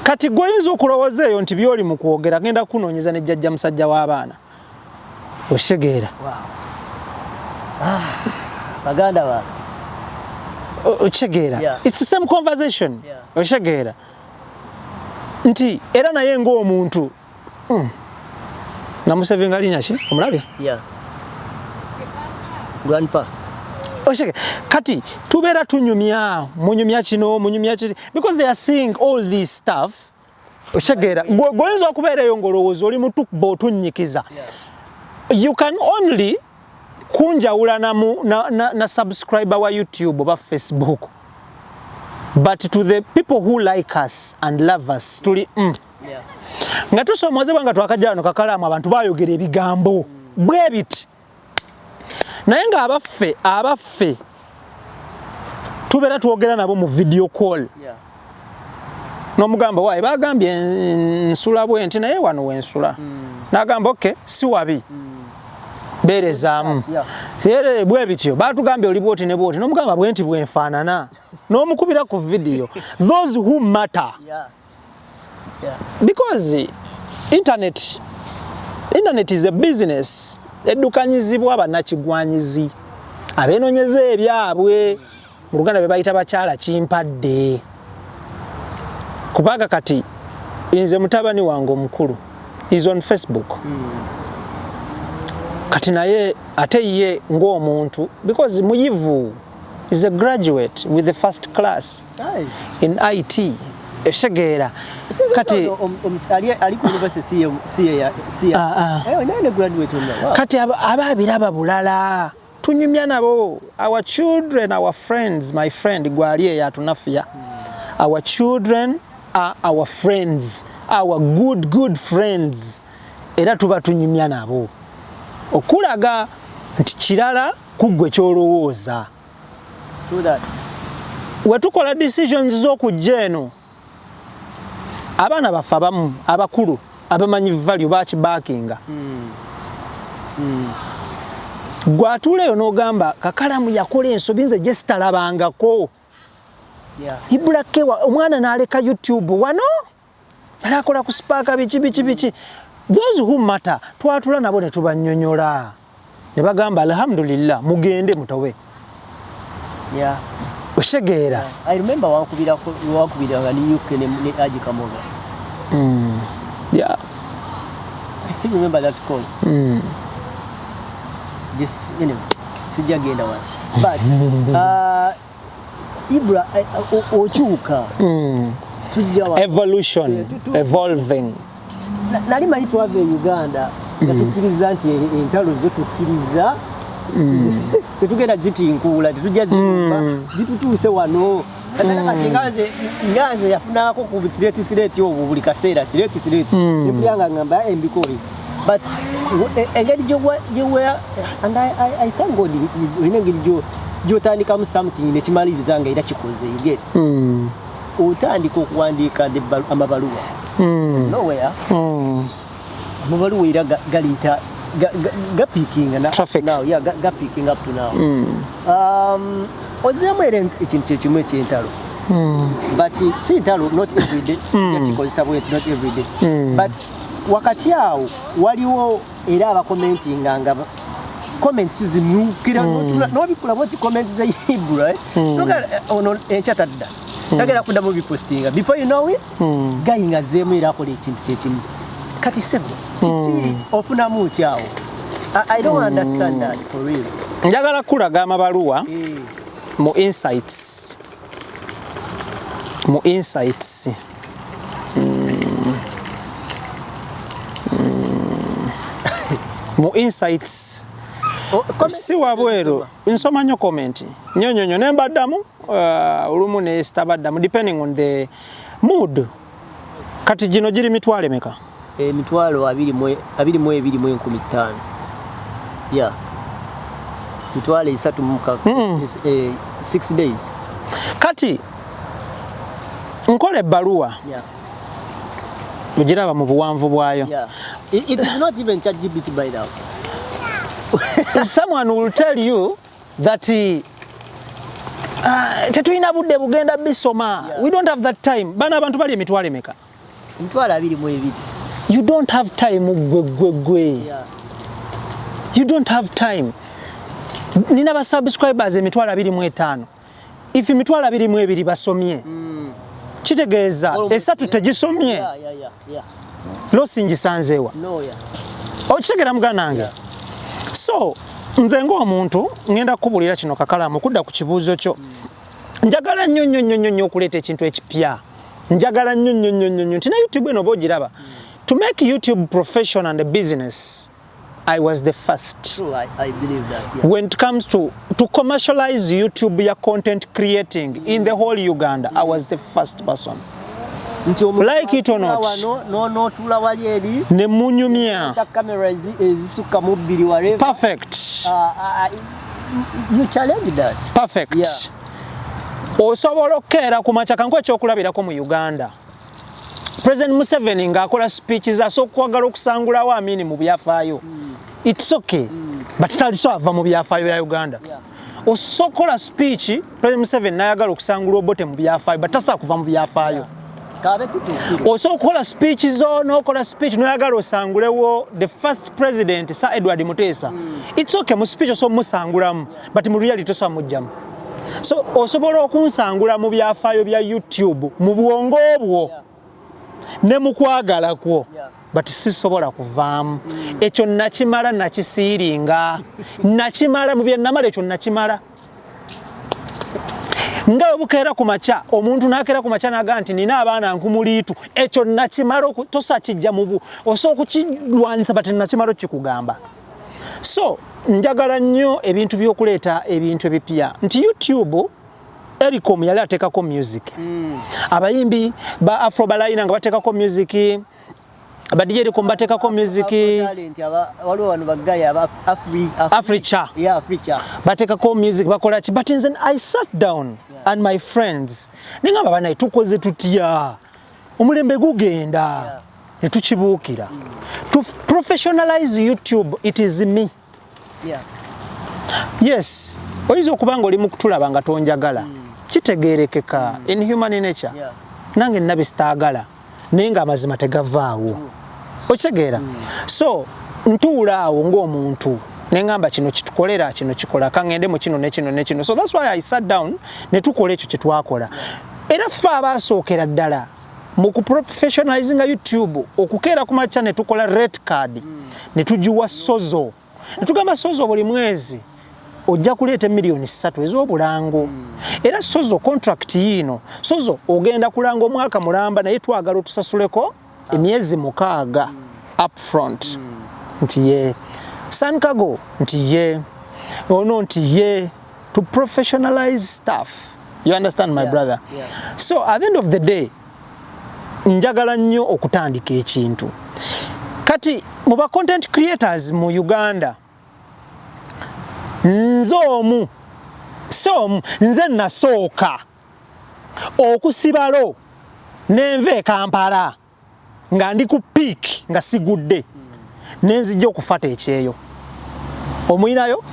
kati goyinza okulowooza eyo nti byoli mu kwogera genda kunoonyeza ne jjajja musajja w'abaana okitegeera. baganda ba okitegeera it's the same conversation okitegeera nti era naye ng'omuntu namusevinga linnya ki omulabye grandpa kati tubeera tunyumya munyumya kino munyumya kiri because they are seeing all this stuff okitegeera goyinza okubeera eyo ng'olowooza oli mutukuba otunnyikiza you can only kunjawula na subscriber wa YouTube oba Facebook but to the people who like us and love us tuli nga tusoomozebwa nga twakajja wano kakalaamu abantu bayogera ebigambo bwe biti naye nga abaffe tubeera twogera nabo mu video call n'omugamba waaye bagambye nsula bwe nti naye wano wensula n'agamba okay si wabi berezaamu bwe bityo batugambye oli bwoti ne bwoti n'omugamba bwe nti bwenfaanana n'omukubira ku video those who matter because internet is a business eddukanyizibwa abannakigwanyizi abeenoonyeza ebyabwe mu Luganda be bayita bakyala kimpadde kubanga kati nze mutabani wange omukulu is on Facebook kati naye ate ye ng'omuntu because muyivu is a graduate with the first class in IT eshegeera kati ali ku university graduate kati ababiraba bulala tunyumya nabo our children our friends my friend gwali eyatunafya our children are our friends our good friends era tuba tunyumya nabo okulaga nti kirala kuggwe kyolowooza so that wetukola decisions z'okujja eno abaana baffe abamu abakulu abamanyi value bakibaakinga gwatuuleyo n'ogamba kakalamu yakola ensobi nze gye sitalabangako ibulakewa omwana n'aleka YouTube wano alakola ku spaaka biki those who matter twatula nabo ne tubannyonnyola ne bagamba alhamdulillah mugende mutawe oshegeera I remember wakubira ni UK ne Aji Kamoga I still remember that call just sijagenda wa but Ibra ochuka tujja evolution evolving nali manyi twave Uganda nga tukkiriza nti entalo zo tukkiriza tetugenda zitinkula tetujja zimba bitutuuse wano nganze yafunako ku threat obwo buli kaseera threat nipyanga ngamba embikoli but engeri gyewe and I thank God engeri gyotandikamu something nekimaliriza nga era kikoze you get otandika okuwandiika amabaluwa nowhere amabaluwa era galiita gapiikinga gapiiking up to now ozeemu era ekintu kyekimu ekyentalo but si ntalo not every day kikozesa bwet not every day but wakati awo waliwo era abakomentinga nga comments zimukira nobikula boti comments za Hebrew ono enchatadda tagera kudamu bipostinga before you know it gayinga zemu era akola ekintu kyekimu kati sebo kiki ofunamu kyawo I don't understand that for real. Njagala kulaga amabaluwa mu insights mu insights si wabweru nsoma nnyo comment nyonyonyo nembaddamu olumu ne stabaddamu depending on the mood kati gino giri mitwalo emeka mitwalo 22,15 yeah mitwalo 6 days kati nkola ebbaluwa mugiraba mu buwanvu bwayo it is not even ChatGPT by now. Someone will tell you that tetulina budde bugenda bisoma we don't have that time bana abantu bali emitwalo emeka mitwalo 22 you don't have time gwe you don't have time nina ba subscribers emitwalo 25 if emitwalo 22 basomye kitegeeza esatu tegisomye losingisanzeewa okitegera muganda nange so nze ng'omuntu ngenda kukubulira kino kakalamu kudda ku kibuuzo kyo njagala nnyo okuleeta ekintu ekipya njagala nnyo nti ne YouTube eno bogiraba to make YouTube profession and a business I was the first. True, I believe that. Yeah. When it comes to commercialize YouTube your content creating in the whole Uganda, I was the first person. Like it or not. No tula wali eri. Ne munyumia. The camera ezisuka mubiri whatever. Perfect. You challenged us. Perfect. Yeah. Osobola okera ku machakanko ekyokulabirako mu Uganda. President Museveni ng'akola speeches asokwagala okusangulawo amini mu byafaayo. It's okay. But talisoava mu byafaayo ya Uganda. Osokola speech President Museveni n'ayagala okusangula obote mu byafaayo but tasa kuva mu byafaayo. Osokola speeches n'okola speech n'ayagala osangulewo the first president Sir Edward Mutesa. It's okay mu speech so musangulamu but mu reality so mujjamu. So osobola okunsangula mu byafaayo bya YouTube mu bwongo obwo. Ne mukwagala kwo but sisobola kuvaamu ekyo nakimala nakisiiringa nakimala mu bye namala ekyo nakimala nga obukeera ku macha omuntu nakeera ku macha naga nti nina abaana nkumuliitu ekyo nakimala tosa kijja mu osobola okukirwanisa but nakimala kikugamba so njagala nnyo ebintu by'okuleeta ebintu ebipya nti YouTube Ericom yali atekako music. Abayimbi ba Afro Balayina nga batekako music. Ba DJ Ericom batekako music. Waliwo wano bagaya aba Africa. Yeah, Africa. Batekako music bakola ki but then I sat down and my friends ningamba bana tukoze tutya. Omulembe gugenda. Ne tukibuukira. To professionalize YouTube it is me. Yeah. Yes. Oyinza okubanga oli mu kutulaba nga tonjagala. Kitegeerekeka in human nature. Nange nabisitaagala naye nga amazima tegavaawo. Okitegeera? So ntuula awo ng'omuntu nengamba kino kitukolera kino kikola kangende mu kino nekino. So that's why I sat down ne tukola ekyo kye twakola. Era ffe abaasookera ddala mu kuprofessionalizing YouTube okukeera ku macha ne tukola red card ne tugiwa Sozo. Ne tugamba Sozo buli mwezi ojja kuleeta milioni 3 ez'obulango. Era Sozo contract yino Sozo ogenda kulanga omwaka mulamba naye twagala otusasuleko emyezi 6 upfront. Nti ye Sankago nti ye ono nti ye to professionalize stuff. You understand my brother? So at the end of the day njagala nnyo okutandika ekintu. Kati mu ba content creators mu Uganda nze nasooka okusibalo nenve Kampala nga ndi ku peak nga sigudde nenzijja okufata ekyeyo omuyinayo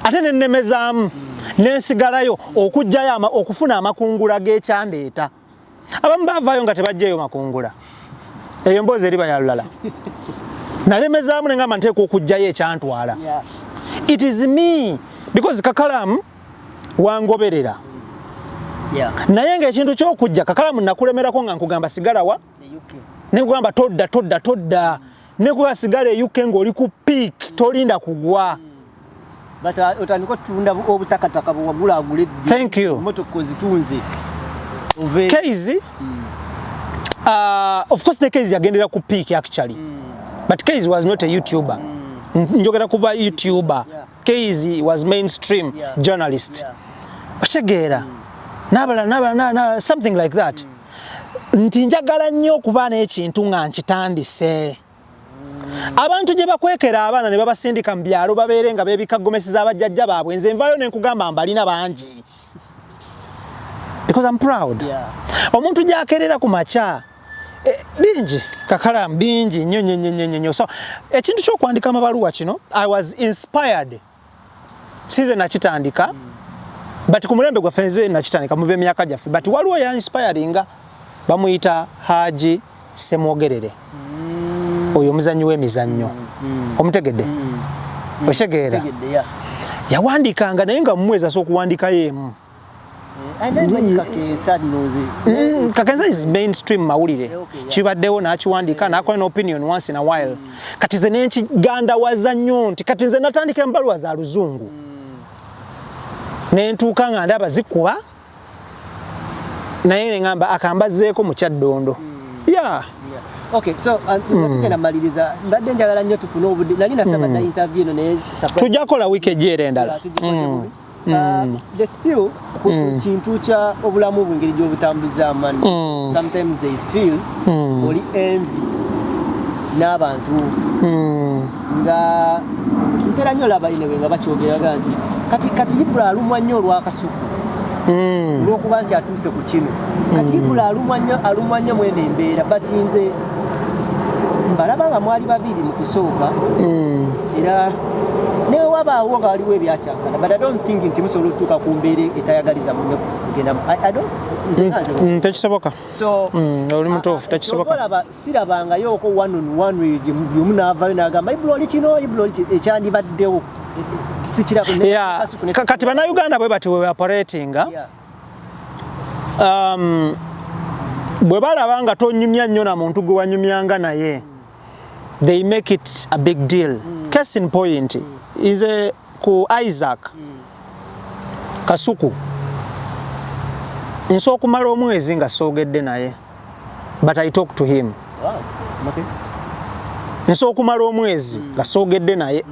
ate nennemezaamu nensigalayo okujjayo okufuna amakungula g'ekyandeeta abamu baavaayo nga tebajjayo makungula eyo mboozi eri bayalulala nalemezaamu nengamba nteeka okujjayo ekyantwala it is me because Kakalamu wangoberera naye ng'ekintu ky'okujja Kakalamu nakulemerako nga nkugamba sigalawa nekugamba todda nekuba sigala e UK ng'oli ku peak tolinda kugwa otandika otunda obutakataka bwewagula agule thank you motoka zitunze Casey of course the Casey yagendera ku peak actually but Casey was not a YouTuber njogera kuba YouTuber Casey was mainstream journalist otegeera nabala something like that nti njagala nnyo okuba n'ekintu nga nkitandise abantu gye bakwekera abaana ne babasindika mu byalo babeere nga beebikagomesiza abajjajja baabwe nze nvayo ne nkugamba mbalina bangi because I'm proud omuntu gy'akeerera ku makya bingi Kakalamu bingi nnyo so ekintu ky'okwandika amabaluwa kino I was inspired sinze nakitandika but ku mulembe gwaffe nze nakitandika mu b'emyaka gyaffe but waliwo ya inspiringa bamuyita Haji Semwogerere oyo omuzannyi w'emizannyo omutegedde otegeera yawandiikanga naye nga mumwezi asobola okuwandikayo emu Kakensa is mainstream mawulire kibaddewo n'akiwandiika n'akola n'opinion once in a while kati nze n'enkigandawaza nnyo nti kati nze natandika embaluwa za luzungu nentuuka nga ndaba zikuba naye ngamba akambazeeko mu Kyaddondo okay so ngenda maliriza mbadde njagala nnyo tufune obudde nali nasaba na interview eno naye tujja kola week ejjeera endala the still kintu kya obulamu bwengeri gy'obutambuza amani sometimes they feel oli envy n'abantu nga ntera nnyo laba inewe nga bakyogeraga nti kati Ibula alumwa nnyo olw'akasuku olw'okuba nti atuuse ku kino kati Ibula alumwa nnyo mwene embeera but nze mbalaba nga mwali babiri mu kusooka era newe wabaawo nga waliwo ebyakyankana but I don't think nti musobola okutuuka ku mbeera etayagaliza munne kugenda tekisoboka so oli mutuufu tekisoboka sirabangayooko one on one gye buli omu n'avaayo n'agamba Ibula oli kino Ibula oli ekyandibaddewo kati bannayuganda bwe bati we operatinga bwe balaba nga tonyumya nnyo na muntu gwe wanyumyanga naye they make it a big deal case in point is ku Isaac Kasuku nso okumala omwezi nga soogedde naye but I talk to him nso okumala omwezi nga soogedde naye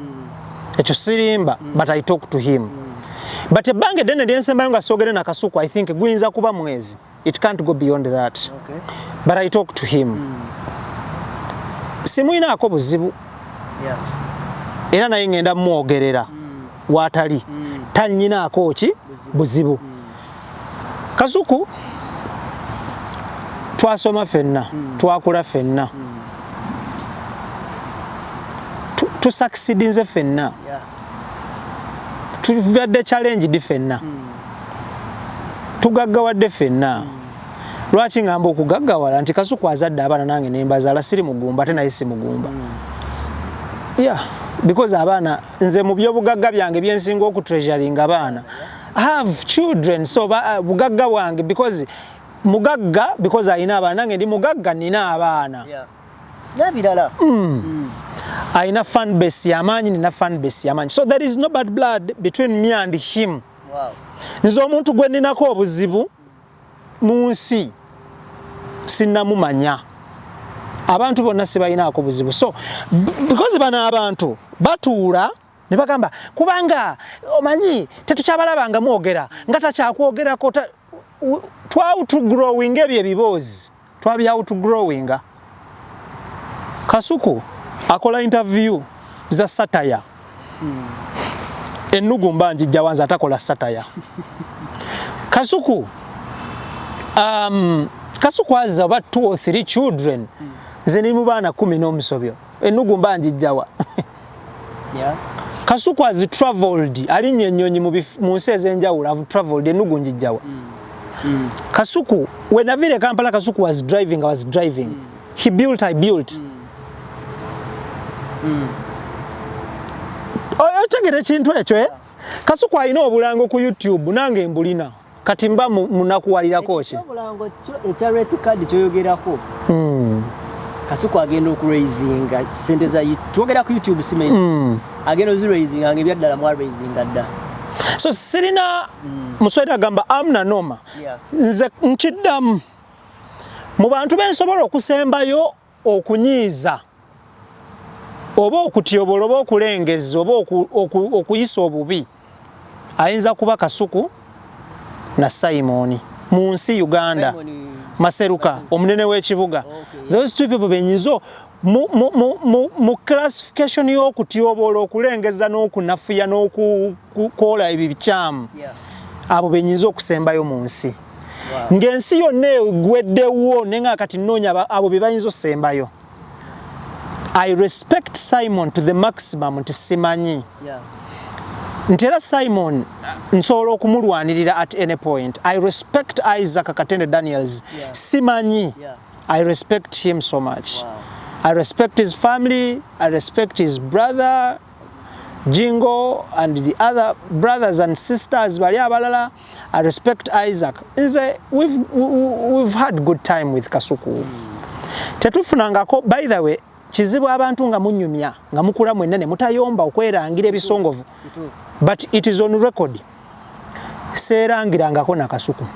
ekyo sirimba but I talk to him but ebbanga eddene lyensembayo nga soogedde na Kasuku I think guyinza kuba mwezi it can't go beyond that but I talk to him simuyinaako buzibu era naye ngenda mwogerera waatali tannyinaako ki buzibu Kasuku twasoma ffenna twakula ffenna tusucceedinze ffenna tuvadde challenge di ffenna tugaggawadde ffenna lwaki ngamba okugaggawala nti Kasuku azadde abaana nange nembazaala siri mugumba ate naye si mugumba because abaana nze mu byobugagga byange byensinga okutreasuring abaana I have children so bugagga bwange because mugagga because ayina abaana nange ndi mugagga nina abaana nabirala ayina fan base yamanyi nina fan base yamanyi so there is no bad blood between me and him nze omuntu gwe ninako obuzibu mu nsi sinnamumanya abantu bonna sibayinaako buzibu so because bano abantu batuula ne bagamba kubanga omanyi tetukyabalabanga mwogera nga takyakwogerako twawutugrowing ebyo ebiboozi twabyawutugrowinga Kasuku akola interview za satire Enugu mbanji jawanza atakola satire Kasuku Kasuku has about 2 or 3 children. Zeni mubana 10 n'omusobyo. Enugu mbanjijjawa. Yeah. Kasuku has traveled. Alinye ennyonyi mu nsi ez'enjawulo have traveled enugu njijjawa. Kasuku, when Avile Kampala Kasuku was driving, I was driving. He built, I built. Ochegere kintu ekyo Kasuku alina obulango ku YouTube nange mbulina. Kati mba munakuwalirako ki? Obulango ekya red card kyoyogerako. Kasuku agenda okuraisinga sente za twogera ku YouTube simanyi. Agenda oziraisinga nge byaddala mu raisinga dda. So sirina muswera gamba amna noma. Nze nkiddamu mu bantu bensobola okusembayo okunyiiza oba okutyobola oba okulengeza oba okuyisa obubi ayinza kuba Kasuku na Simon mu nsi Uganda. Maseruka omunene w'ekibuga. Those two people benyizo mu classification y'okutyobola okulengeza n'okunafuya n'okukola ebikyamu abo benyizo okusembayo mu nsi. Ng'ensi yonna egweddewo nenga kati nnoonya abo be bayinza osembayo. I respect Simon to the maximum nti simanyi. Ntera Simon nsobola okumulwanirira at any point. I respect Isaac Katende Daniels. Simanyi. I respect him so much. I respect his family. I respect his brother Jingo and the other brothers and sisters bali abalala. I respect Isaac. We've had good time with Kasuku. Tetufunangako, by the way, kizibu abantu nga munyumya nga mukula mwenna ne mutayomba okwerangira ebisongovu. But it is on record. Serangirangako na Kasuku.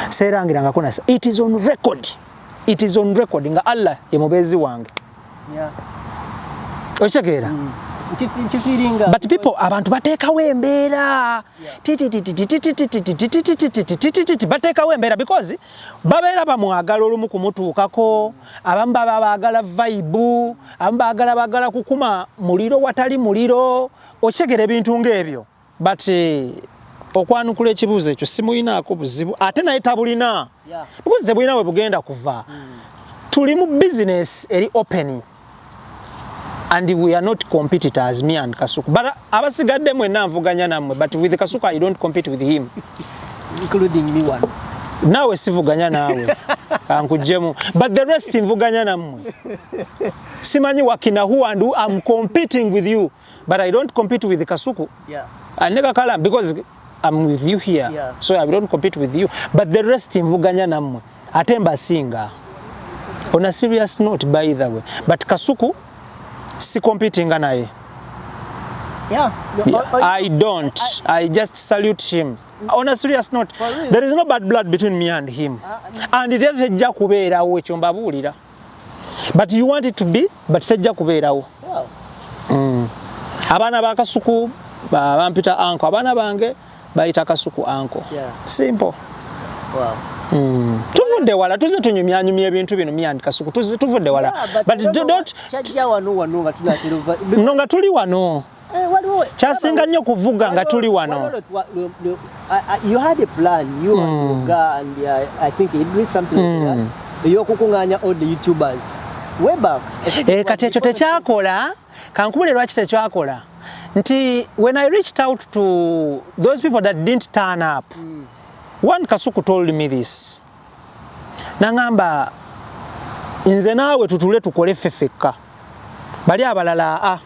Serangirangako na. It is on record. It is on record nga Allah ye mubezi wange. Yeah. Ochegera. But people abantu batekawo embeera. Batekawo embeera because babeera bamwagala olumu kumutuukako, abamu baagala vibe, abamu baagala kukuma muliro watali muliro. Ochegera ebintu ng'ebyo. But okwanukula ekibuuzo ekyo simuyinaako buzibu ate naye tabulina. Because tebulina we bugenda kuva. Tuli mu business eri open. And we are not competitors, me and Kasuku. But abasigadde mwenna nvuganya nammwe. But with Kasuku, I don't compete with him. Including me one. Nawe sivuganya nawe. Kankujemu. But the rest nvuganya nammwe. Simanyi wakina who and who I'm competing with you. But I don't compete with Kasuku. Yeah. I never call him because I'm with you here. Yeah. So I don't compete with you. But the rest nvuganya nammwe. Atemba singa. On a serious note, by the way. But Kasuku, si competing naye. Yeah. I don't. I just salute him. On a serious note, there is no bad blood between me and him. And it tejja kubeerawo ekyo mbabuulira. But you want it to be, but tejja kubeerawo. Abaana ba Kasuku bampita anko. Abaana bange bayita Kasuku anko. Simple. Wow. Tuvudde wala tuze tunyumyanyumya ebintu bino me and Kasuku tuvudde wala. But don't chajja wano nga tunatira. Nga tuli wano. Kyasinga nnyo kuvuga nga tuli wano. You had a plan, you and Yoga and I think it is something like that. Yokukunganya all the YouTubers. Way back. Kati ekyo tekyakola. Kankubule lwaki tekyakola. Nti when I reached out to those people that didn't turn up, one Kasuku told me this. Nangamba nze naawe tutule tukole fefeka. Bali abalala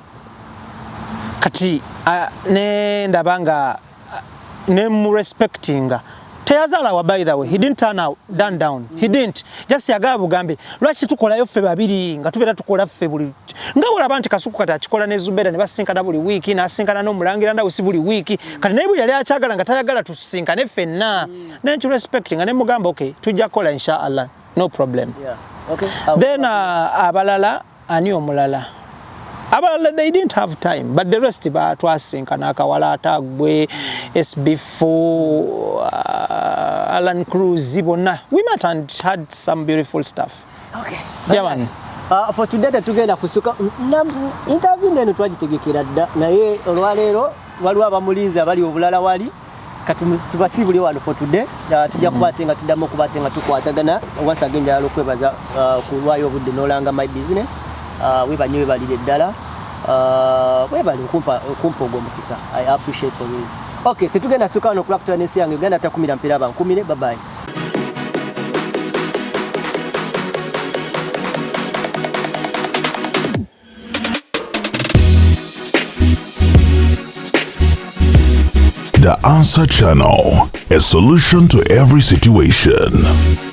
kati ne ndabanga ne mu respectinga. Teyazala wa by the way. He didn't turn down. He didn't. Just yagaba bugambe. Lwaki tukolayo ffe babiri nga tubera tukola ffe buli. Nga olaba nti Kasuku kati akikola ne Zubeda ne basinkana buli wiki n'asinkana n'omulangira ndawo si buli wiki. Kati naye bwe yali akyagala nga tayagala tusinkane ffenna. Nenki respecting nga ne mugamba okay tujja kola inshallah. No problem. Yeah. Okay. Then abalala ani omulala. Abalala they didn't have time, but the rest batwasinkana akawala atagwe SB4 Alan Cruz bonna. We met and had some beautiful stuff. Okay. Yeah man. For today tugenda kusuka interview neno twagitegekera dda naye olwaleero waliwo abamulinzi abali obulala wali tubasibuli wano for today. Tujja kubatenga tuddamu kubatenga tukwatagana once again njala okwebaza ku lwayo obudde n'olanga my business. Webanyo webalire ddala. Webali kumpa ogwo mukisa. I appreciate for you. Okay, tetugenda sukano okulakutana n'ensi yange Uganda atakumira mpira bankumire. Bye bye. The Answer Channel, a solution to every situation.